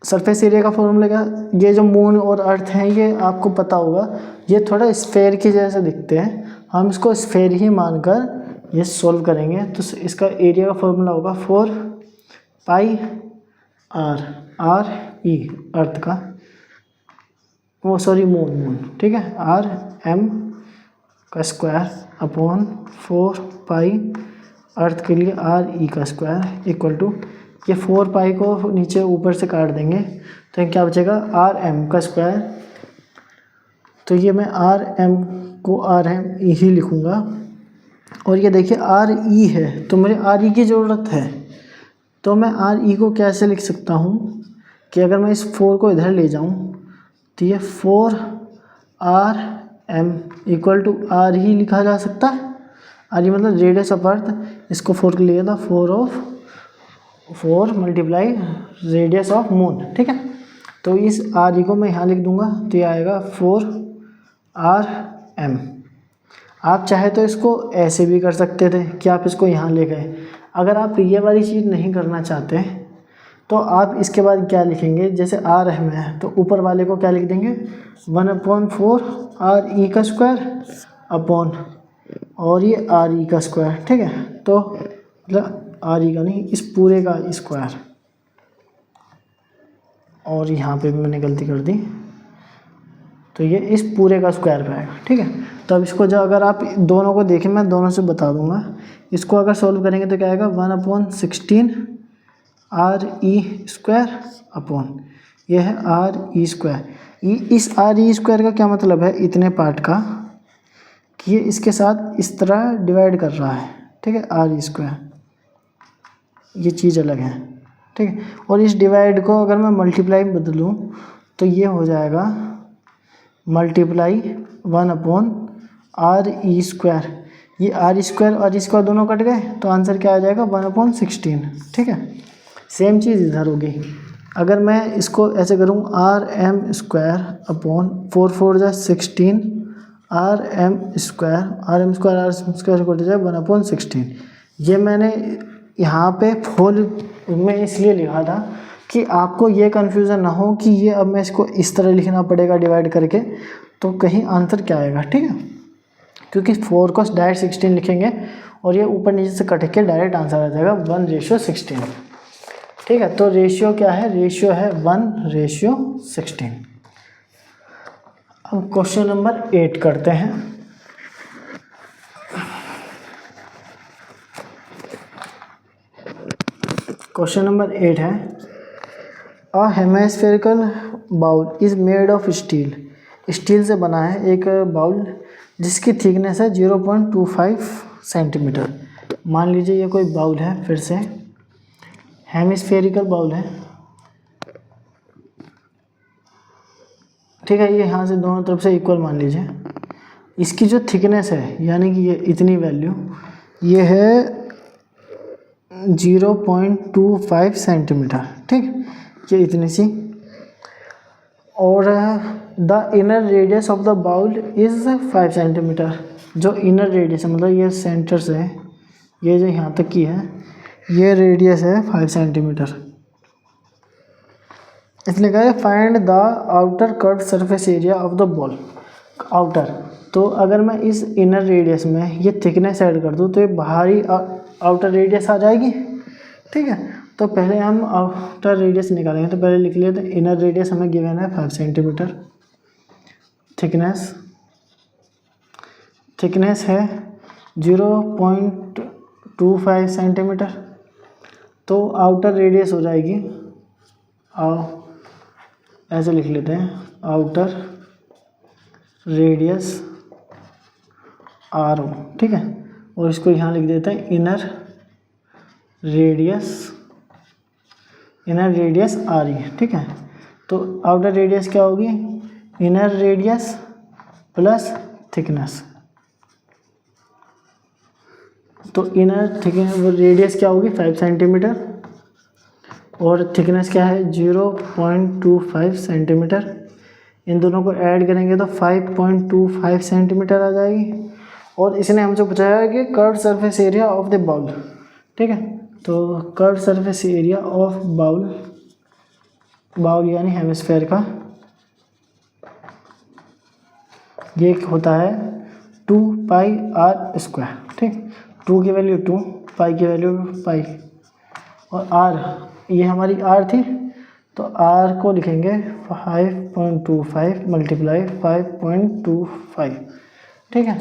सरफेस एरिया का फॉर्मूला क्या, ये जो मून और अर्थ हैं ये आपको पता होगा, ये थोड़ा स्फेयर के जैसे दिखते हैं, हम इसको स्फेयर ही मानकर ये सॉल्व करेंगे। तो इसका एरिया का फॉर्मूला होगा 4πr, RE अर्थ का, वो सॉरी मून, ठीक है, RM का स्क्वायर अपॉन 4π अर्थ के लिए RE का स्क्वायर इक्वल टू, ये 4π को नीचे ऊपर से काट देंगे तो क्या बचेगा RM का स्क्वायर, तो ये मैं RM को RM ही लिखूँगा। और ये देखिए RE है तो मुझे RE की ज़रूरत है, तो मैं RE को कैसे लिख सकता हूँ कि अगर मैं इस 4 को इधर ले जाऊँ तो ये 4RM इक्वल टू RE लिखा जा सकता है। RE मतलब रेडियस ऑफ अर्थ, इसको 4 के लिए था 4 मल्टीप्लाई रेडियस ऑफ मून। ठीक है, तो इस RE को मैं यहाँ लिख दूँगा तो ये आएगा 4RM। आप चाहे तो इसको ऐसे भी कर सकते थे कि आप इसको यहाँ ले गए। अगर आप ये वाली चीज़ नहीं करना चाहते तो आप इसके बाद क्या लिखेंगे, जैसे RM है तो ऊपर वाले को क्या लिख देंगे 1/4 RE का स्क्वायर अपॉन और ये RE का स्क्वायर। ठीक है, तो मतलब RE का नहीं, इस पूरे का स्क्वायर, और यहाँ पे भी मैंने गलती कर दी, तो ये इस पूरे का स्क्वायर पे आएगा। ठीक है, तो अब इसको जो अगर आप दोनों को देखें, मैं दोनों से बता दूंगा, इसको अगर सॉल्व करेंगे तो क्या आएगा 1/16 RE स्क्वायर अपॉन ये है RE स्क्वायर। इस RE स्क्वायर का क्या मतलब है, इतने पार्ट का कि ये इसके साथ इस तरह डिवाइड कर रहा है। ठीक है, RE स्क्वायर, ये चीज़ अलग है। ठीक है, और इस डिवाइड को अगर मैं मल्टीप्लाई में बदलूँ तो ये हो जाएगा मल्टीप्लाई 1/RE स्क्वायर। ये RE स्क्वायर और RE स्क्वायर दोनों कट गए तो आंसर क्या आ जाएगा 1/16। ठीक है, सेम चीज़ इधर होगी। अगर मैं इसको ऐसे करूँ RM स्क्वायर अपॉन 4 जा 16 RM स्क्वायर कट जाए 1/16। ये मैंने यहाँ पे 4 में इसलिए लिखा था कि आपको ये कन्फ्यूज़न ना हो कि ये अब मैं इसको इस तरह लिखना पड़ेगा डिवाइड करके, तो कहीं आंसर क्या आएगा। ठीक है, क्योंकि 4 को डायरेक्ट 16 लिखेंगे और ये ऊपर नीचे से कट के डायरेक्ट आंसर आ जाएगा 1/16। ठीक है, तो रेशियो क्या है, रेशियो है 1/16। अब क्वेश्चन नंबर 8 करते हैं। क्वेश्चन नंबर 8 है, a hemispherical bowl is made of steel. Steel से बना है एक बाउल जिसकी थिकनेस है 0.25 सेंटीमीटर। मान लीजिए ये कोई बाउल है, फिर से हेमिस्फेरिकल बाउल है। ठीक है, ये यहाँ से दोनों तरफ से इक्वल मान लीजिए। इसकी जो थिकनेस है यानी कि ये इतनी वैल्यू, ये है 0.25 सेंटीमीटर। ठीक, ये इतनी सी, और the inner radius of the bowl is 5 centimetre. जो इनर रेडियस है मतलब ये सेंटर से ये जो यहाँ तक की है, ये रेडियस है 5 सेंटीमीटर। इसलिए कहा है find the outer curve surface area of the ball. Outer, तो अगर मैं इस इनर रेडियस में ये थिकनेस ऐड कर दूँ तो ये बाहरी आउटर रेडियस आ जाएगी। ठीक है, तो पहले हम आउटर रेडियस निकालेंगे, तो पहले लिख लेते हैं इनर रेडियस हमें गिवन है 5 सेंटीमीटर, थिकनेस थिकनेस है 0.25 सेंटीमीटर, तो आउटर रेडियस हो जाएगी, ऐसे लिख लेते हैं, आउटर रेडियस RO, ठीक है। और इसको यहाँ लिख देते हैं इनर रेडियस RE, ठीक है। तो आउटर रेडियस क्या होगी, इनर रेडियस प्लस थिकनेस, तो इनर थिकनेस रेडियस क्या होगी 5 सेंटीमीटर और थिकनेस क्या है 0.25 सेंटीमीटर। इन दोनों को ऐड करेंगे तो 5.25 सेंटीमीटर आ जाएगी। और इसने हमसे पूछा है कि curve surface area of the bowl, ठीक है। तो curve surface area of bowl यानी हेमिस्फेयर का ये होता है 2πr², ठीक। 2 की वैल्यू 2, पाई की वैल्यू पाई, और r ये हमारी r थी, तो r को लिखेंगे 5.25 मल्टीप्लाई 5.25, ठीक है।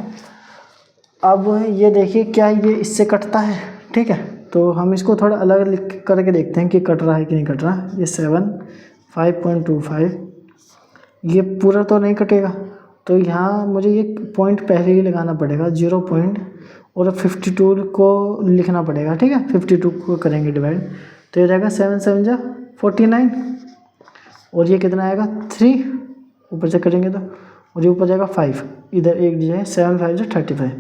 अब ये देखिए क्या ये इससे कटता है, ठीक है। तो हम इसको थोड़ा अलग लिख करके देखते हैं कि कट रहा है कि नहीं कट रहा। ये 5.25 ये पूरा तो नहीं कटेगा, तो यहाँ मुझे ये पॉइंट पहले ही लगाना पड़ेगा 0 पॉइंट, और 52 को लिखना पड़ेगा, ठीक है। 52 को करेंगे डिवाइड, तो ये रहेगा 7 7 जा 49, और ये कितना आएगा 3 ऊपर से करेंगे तो, और ये ऊपर जाएगा 5, इधर एक दीजिए 7 5 जा 35,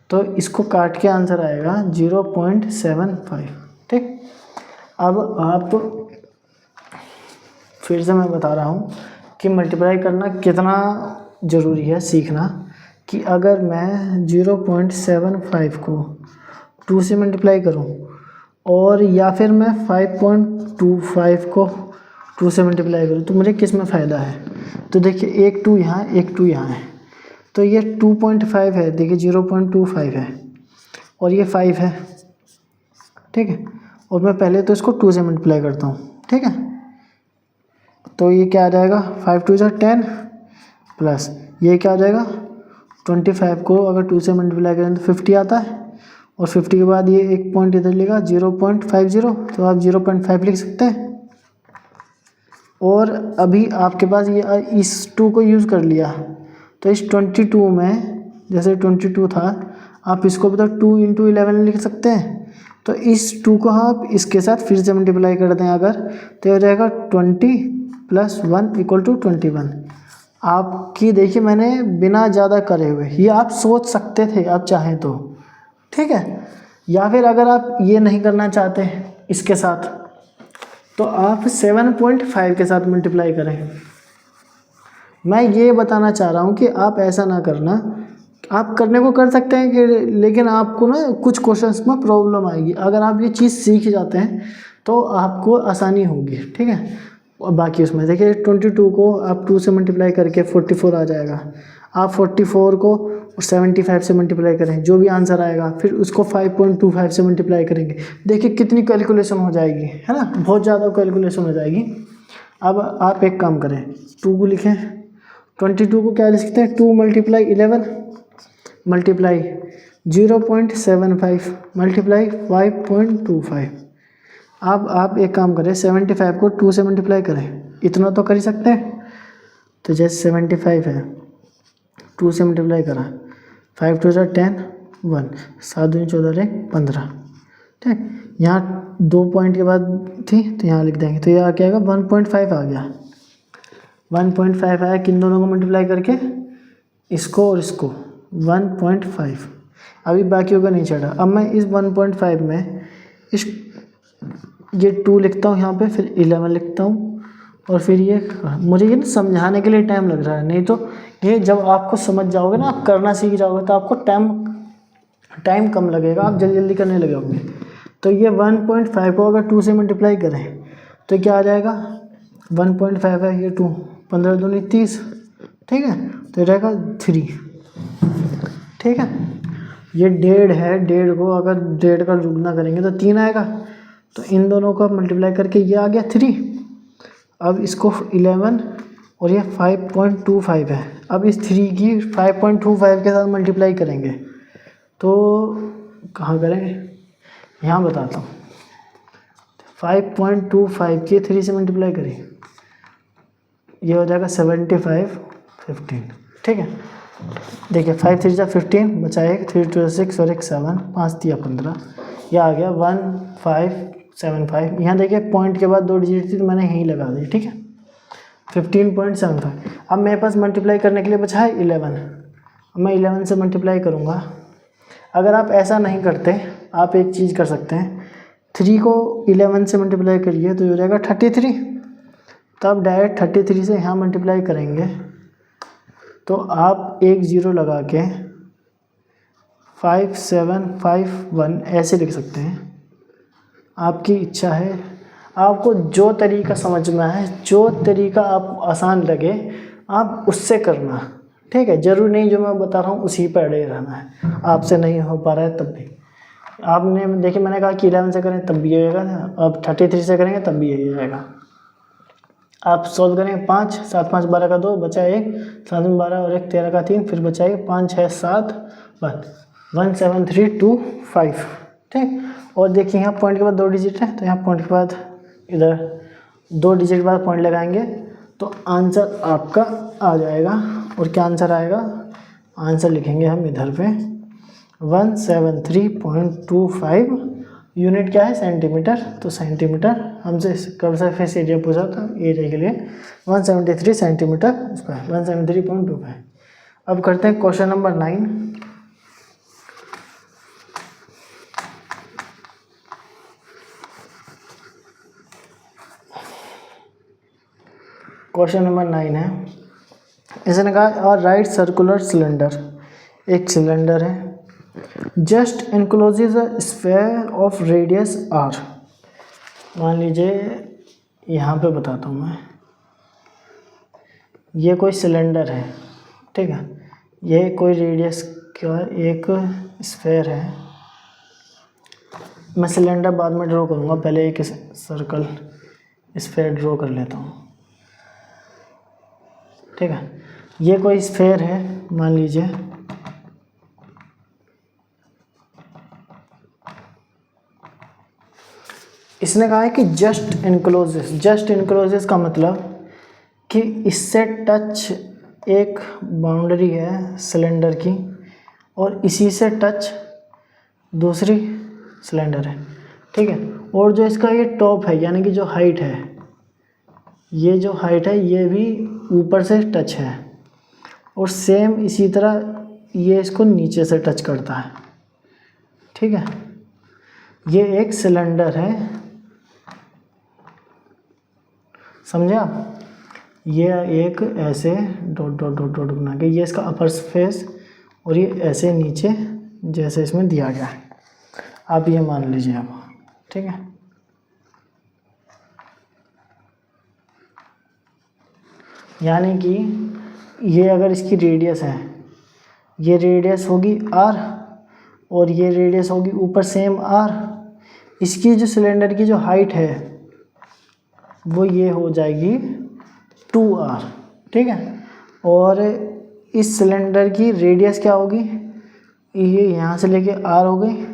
तो इसको काट के आंसर आएगा 0.75, ठीक। अब आप फिर से मैं बता रहा हूँ कि मल्टीप्लाई करना कितना ज़रूरी है सीखना, कि अगर मैं 0.75 को 2 से मल्टीप्लाई करूँ, और या फिर मैं 5.25 को 2 से मल्टीप्लाई करूँ, तो मुझे किस में फ़ायदा है। तो देखिए एक 2 यहाँ, एक 2 यहाँ है, तो ये 2.5 है, देखिए 0.25 है, और ये 5 है, ठीक है। और मैं पहले तो इसको 2 से मल्टीप्लाई करता हूँ, ठीक है। तो ये क्या आ जाएगा 5 2 10 प्लस ये क्या आ जाएगा 25 को अगर 2 से मल्टीप्लाई करें तो 50 आता है, और 50 के बाद ये एक पॉइंट इधर लेगा 0.50, तो आप 0.5 लिख सकते हैं। और अभी आपके पास ये इस 2 को यूज़ कर लिया, तो इस 22 में जैसे 22 था, आप इसको भी तो 2 × 11 लिख सकते हैं। तो इस 2 को आप इसके साथ फिर से मल्टीप्लाई कर दें अगर, तो ये रहेगा 20 + 1 = 21। आपकी देखिए मैंने बिना ज़्यादा करे हुए, ये आप सोच सकते थे आप चाहें तो, ठीक है। या फिर अगर आप ये नहीं करना चाहते इसके साथ, तो आप 7.5 के साथ मल्टीप्लाई करें। मैं ये बताना चाह रहा हूँ कि आप ऐसा ना करना, आप करने को कर सकते हैं कि, लेकिन आपको ना कुछ क्वेश्चंस में प्रॉब्लम आएगी। अगर आप ये चीज़ सीख जाते हैं तो आपको आसानी होगी, ठीक है। और बाकी उसमें देखिए 22 को आप 2 से मल्टीप्लाई करके 44 आ जाएगा। आप 44 को 75 से मल्टीप्लाई करें, जो भी आंसर आएगा, फिर उसको 5.25 से मल्टीप्लाई करेंगे। देखिए कितनी कैलकुलेशन हो जाएगी, है ना, बहुत ज़्यादा कैलकुलेशन हो जाएगी। अब आप एक काम करें, 2 को लिखें, 22 को क्या लिख सकते हैं 2 × 11 मल्टीप्लाई 0.75 मल्टीप्लाई 5.25। अब आप एक काम करें, 75 को 2 से मल्टीप्लाई करें, इतना तो कर ही सकते हैं। तो जैसे 75 है, 2 से मल्टीप्लाई करा, 5 2 10 1 7 2 14 15, ठीक। यहाँ 2 पॉइंट के बाद थी तो यहाँ लिख देंगे, तो यहाँ क्या आएगा 1.5 आ गया। 1.5 आया किन दोनों को मल्टीप्लाई करके, इसको और इसको, 1.5। अभी बाकियों का नहीं चढ़ा। अब मैं इस 1.5 में इस ये 2 लिखता हूँ यहाँ पे, फिर 11 लिखता हूँ, और फिर ये मुझे ये ना समझाने के लिए टाइम लग रहा है, नहीं तो ये जब आपको समझ जाओगे ना, आप करना सीख जाओगे, तो आपको टाइम कम लगेगा, आप जल्दी जल्दी करने लगोगे। तो ये 1.5 को अगर 2 से मल्टीप्लाई करें तो क्या आ जाएगा, 1.5 है, ये 2 15 दूनी 30, ठीक है। तो ये रहेगा 3, ठीक है। ये 1.5 है, 1.5 को अगर 1.5 का दुगना करेंगे तो 3 आएगा, तो इन दोनों को मल्टीप्लाई करके ये आ गया 3। अब इसको 11 और ये 5.25 है, अब इस 3 की 5.25 के साथ मल्टीप्लाई करेंगे तो कहाँ करेंगे, यहाँ बताता हूँ। 5.25 की 3 से मल्टीप्लाई करें, ये हो जाएगा 75 15। ठीक है, देखिए 5 3 जा 15, बचा एक 3 2 6 और एक 7, 5 3 15, यह आ गया 1575। यहाँ देखिए पॉइंट के बाद 2 डिजिट थी तो मैंने यहीं लगा दी। ठीक है, 15.75। अब मेरे पास मल्टीप्लाई करने के लिए बचा है 11। मैं 11 से मल्टीप्लाई करूँगा। अगर आप ऐसा नहीं करते, आप एक चीज़ कर सकते हैं, 3 को 11 से मल्टीप्लाई करिए तो हो जाएगा 33। तो आप डायरेक्ट 33 से यहाँ मल्टीप्लाई करेंगे तो आप एक ज़ीरो लगा के 5751 ऐसे लिख सकते हैं। आपकी इच्छा है, आपको जो तरीका समझ में आए, जो तरीका आप आसान लगे, आप उससे करना। ठीक है, ज़रूरी नहीं जो मैं बता रहा हूँ उसी पर अड़े रहना है। आपसे नहीं हो पा रहा है तब भी आपने देखिए, मैंने कहा कि 11 से करें तब भी आएगा, अब 33 से करेंगे तब भी यही आएगा। आप सॉल्व करेंगे, 5 7 5 12 का 2 बचा 1, 7 में 12 और 1 13 का 3, फिर बचा 1 5 6 7 17325। ठीक, और देखिए यहाँ पॉइंट के बाद 2 डिजिट है तो यहाँ पॉइंट के बाद इधर 2 डिजिट के बाद पॉइंट लगाएंगे तो आंसर आपका आ जाएगा। और क्या आंसर आएगा, आंसर लिखेंगे हम इधर पे 173.25। यूनिट क्या है, सेंटीमीटर, तो सेंटीमीटर हमसे कब सरफेस एरिया पूछा था, एरिया के लिए 173 सेंटीमीटर स्क्वायर, 173.25। अब करते हैं क्वेश्चन नंबर 9। क्वेश्चन नंबर 9 है, इसने कहा और राइट सर्कुलर सिलेंडर, एक सिलेंडर है, just encloses a sphere of radius r. मान लीजिए यहाँ पे बताता हूँ मैं, ये कोई सिलेंडर है। ठीक है, ये कोई रेडियस का एक स्फेयर है। मैं सिलेंडर बाद में ड्रॉ करूँगा, पहले एक सर्कल स्फेयर ड्रॉ कर लेता हूँ। ठीक है, ये कोई स्फेयर है मान लीजिए, इसने कहा है कि जस्ट इनक्लोजेस। जस्ट इनक्लोजेस का मतलब कि इससे टच एक बाउंड्री है सिलेंडर की और इसी से टच दूसरी सिलेंडर है। ठीक है, और जो इसका ये टॉप है यानी कि जो हाइट है, ये जो हाइट है ये भी ऊपर से टच है और सेम इसी तरह ये इसको नीचे से टच करता है। ठीक है, ये एक सिलेंडर है, समझे आप। ये एक ऐसे डॉट डॉट डॉट डॉट बना के, ये इसका अपर सरफेस और ये ऐसे नीचे जैसे इसमें दिया गया है, आप ये मान लीजिए आप। ठीक है, यानी कि ये अगर इसकी रेडियस है, ये रेडियस होगी r और ये रेडियस होगी ऊपर सेम r। इसकी जो सिलेंडर की जो हाइट है वो ये हो जाएगी 2r। ठीक है, और इस सिलेंडर की रेडियस क्या होगी, ये यहाँ से लेके r हो गई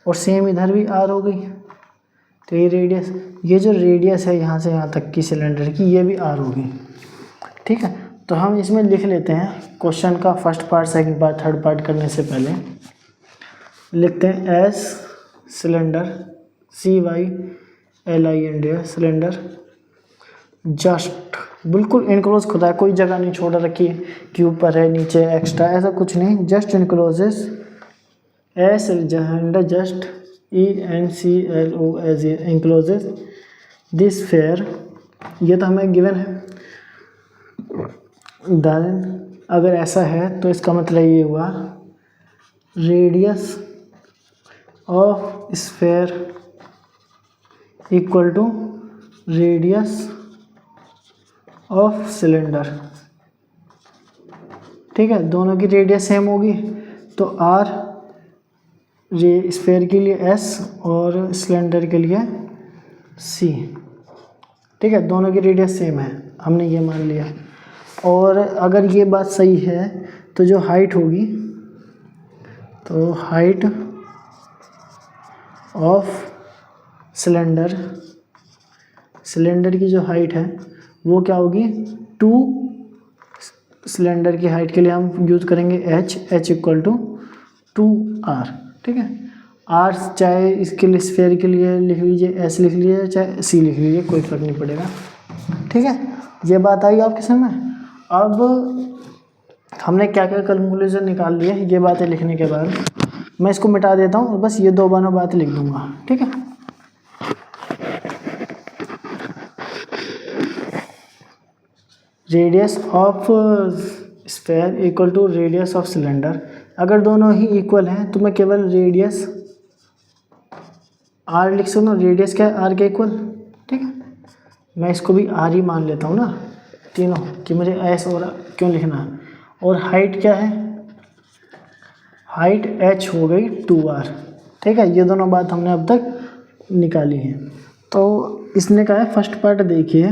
और सेम इधर भी r हो गई। तो ये रेडियस, ये जो रेडियस है यहाँ से यहाँ तक की सिलेंडर की, ये भी r होगी। ठीक है, तो हम इसमें लिख लेते हैं क्वेश्चन का first part, second part, third part करने से पहले लिखते हैं S cylinder, CYLINDA cylinder just बिल्कुल इनक्लोज खुदा है, कोई जगह नहीं छोड़ रखी कि ऊपर है नीचे एक्स्ट्रा, ऐसा कुछ नहीं। Just encloses as cylinder just ENCLOS encloses this sphere, ये तो हमें गिवन है। देन अगर ऐसा है तो इसका मतलब ये हुआ radius of sphere equal to radius of cylinder. ठीक है, दोनों की रेडियस सेम होगी तो R स्फेयर के लिए S और सिलेंडर के लिए C। ठीक है, दोनों की रेडियस सेम है, हमने ये मान लिया। और अगर ये बात सही है तो जो हाइट होगी, तो हाइट ऑफ सिलेंडर की जो हाइट है वो क्या होगी, 2, सिलेंडर की हाइट के लिए हम यूज़ करेंगे h इक्वल टू 2r। ठीक है, r चाहे इसके लिए स्फेयर के लिए लिख लीजिए s लिख लीजिए, चाहे c लिख लीजिए, कोई फर्क नहीं पड़ेगा। ठीक है, ये बात आई आपके समझ में। अब हमने क्या क्या कंक्लूजन निकाल लिए ये बातें लिखने के बाद, मैं इसको मिटा देता हूँ और बस ये 2 बातें लिख दूंगा। ठीक है, radius of sphere equal to radius of cylinder. अगर दोनों ही इक्वल हैं तो मैं केवल रेडियस r लिख सकता हूँ। रेडियस क्या है, r के इक्वल। ठीक है, मैं इसको भी r ही मान लेता हूँ ना तीनों, कि मुझे s और क्यों लिखना है। और हाइट क्या है, हाइट h हो गई 2r। ठीक है, ये दोनों बात हमने अब तक निकाली है। तो इसने कहा है फर्स्ट पार्ट देखिए,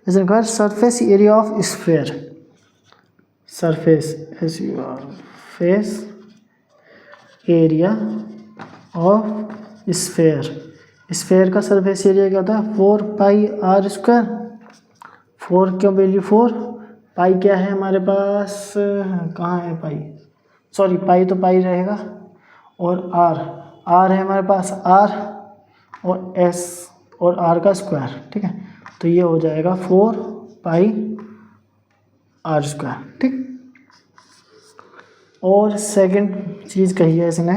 इसने कहा surface area of sphere, surface area of sphere का सरफेस एरिया क्या होता है, 4πr²। 4 क्यों वैल्यू 4, पाई क्या है हमारे पास, कहाँ है पाई, सॉरी पाई तो पाई रहेगा, और आर है हमारे पास r, और s और r का स्क्वायर। ठीक है, तो ये हो जाएगा 4πr²। ठीक, और सेकंड चीज़ कही है इसने,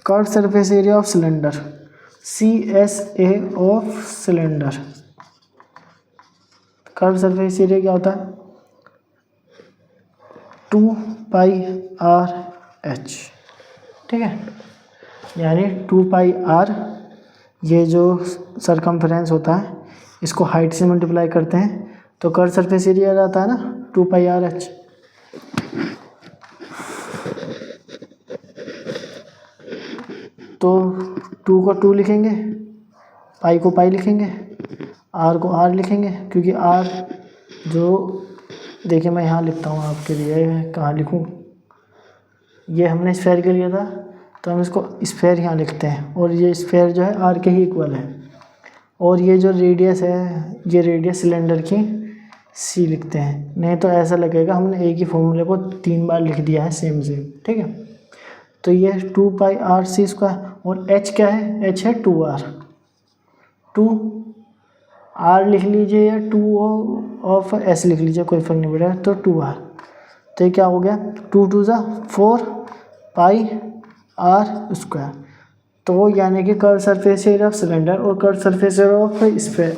curve surface area of cylinder, CSA of cylinder. Curve surface area क्या होता है, 2πrh। ठीक है, यानी 2πr, ये जो सरकमफ्रेंस होता है इसको हाइट से मल्टीप्लाई करते हैं तो कर्व सरफेस एरिया आ जाता है ना 2πrh। तो 2 को 2 लिखेंगे, पाई को पाई लिखेंगे, r को r लिखेंगे, क्योंकि r जो, देखिए मैं यहाँ लिखता हूँ आपके लिए, कहाँ लिखूँ, ये हमने स्फेयर के लिए था तो हम इसको स्फेयर यहाँ लिखते हैं, और ये स्फेयर जो है r के ही इक्वल है। और ये जो रेडियस है, ये रेडियस सिलेंडर की c लिखते हैं, नहीं तो ऐसा लगेगा हमने एक ही फॉर्मूले को 3 बार लिख दिया है सेम। ठीक है, तो ये 2πrc², और h क्या है, h है 2r, 2r लिख लीजिए या 2 ऑफ s लिख लीजिए, कोई फर्क नहीं पड़ेगा, तो 2r। तो ये क्या हो गया, 2 2 जा 4πr²। तो यानी कि curve surface area of cylinder और curve surface area of sphere,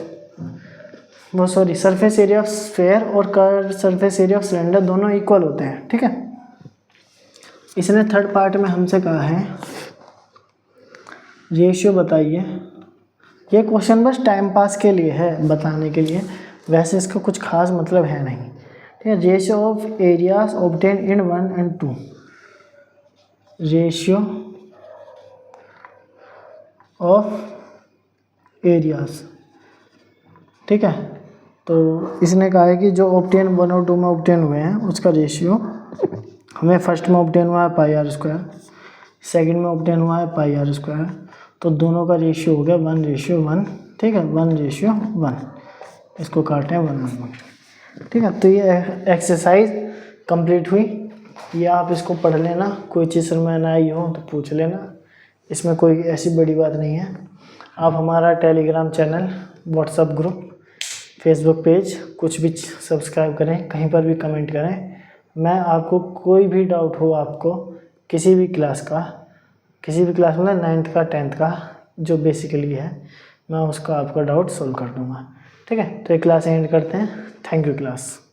वो sorry surface area of sphere और curve surface area of cylinder दोनों इक्वल होते हैं। ठीक है, इसने थर्ड पार्ट में हमसे कहा है रेशियो बताइए। ये क्वेश्चन बस टाइम पास के लिए है, बताने के लिए, वैसे इसका कुछ खास मतलब है नहीं। ठीक है, ratio of areas obtain in 1 and 2, ratio of areas. ठीक है, तो इसने कहा है कि जो ऑब्टेन 1 और 2 में ऑब्टेन हुए हैं उसका रेशियो, हमें फर्स्ट में ऑब्टेन हुआ है πr², सेकंड में ऑब्टेन हुआ है πr², तो दोनों का रेशियो हो गया 1:1। ठीक है, 1:1, इसको काटें 1:1। ठीक है, तो ये एक्सरसाइज कंप्लीट हुई। ये आप इसको पढ़ लेना, कोई चीज़ समझ ना आई हो तो पूछ लेना, इसमें कोई ऐसी बड़ी बात नहीं है। आप हमारा Telegram channel, WhatsApp group, Facebook page कुछ भी सब्सक्राइब करें, कहीं पर भी कमेंट करें। मैं आपको कोई भी डाउट हो, आपको किसी भी क्लास मतलब 9th का 10th का जो बेसिकली है, मैं उसका आपका डाउट सॉल्व कर दूंगा। ठीक है, तो ये क्लास एंड करते हैं। Thank you class.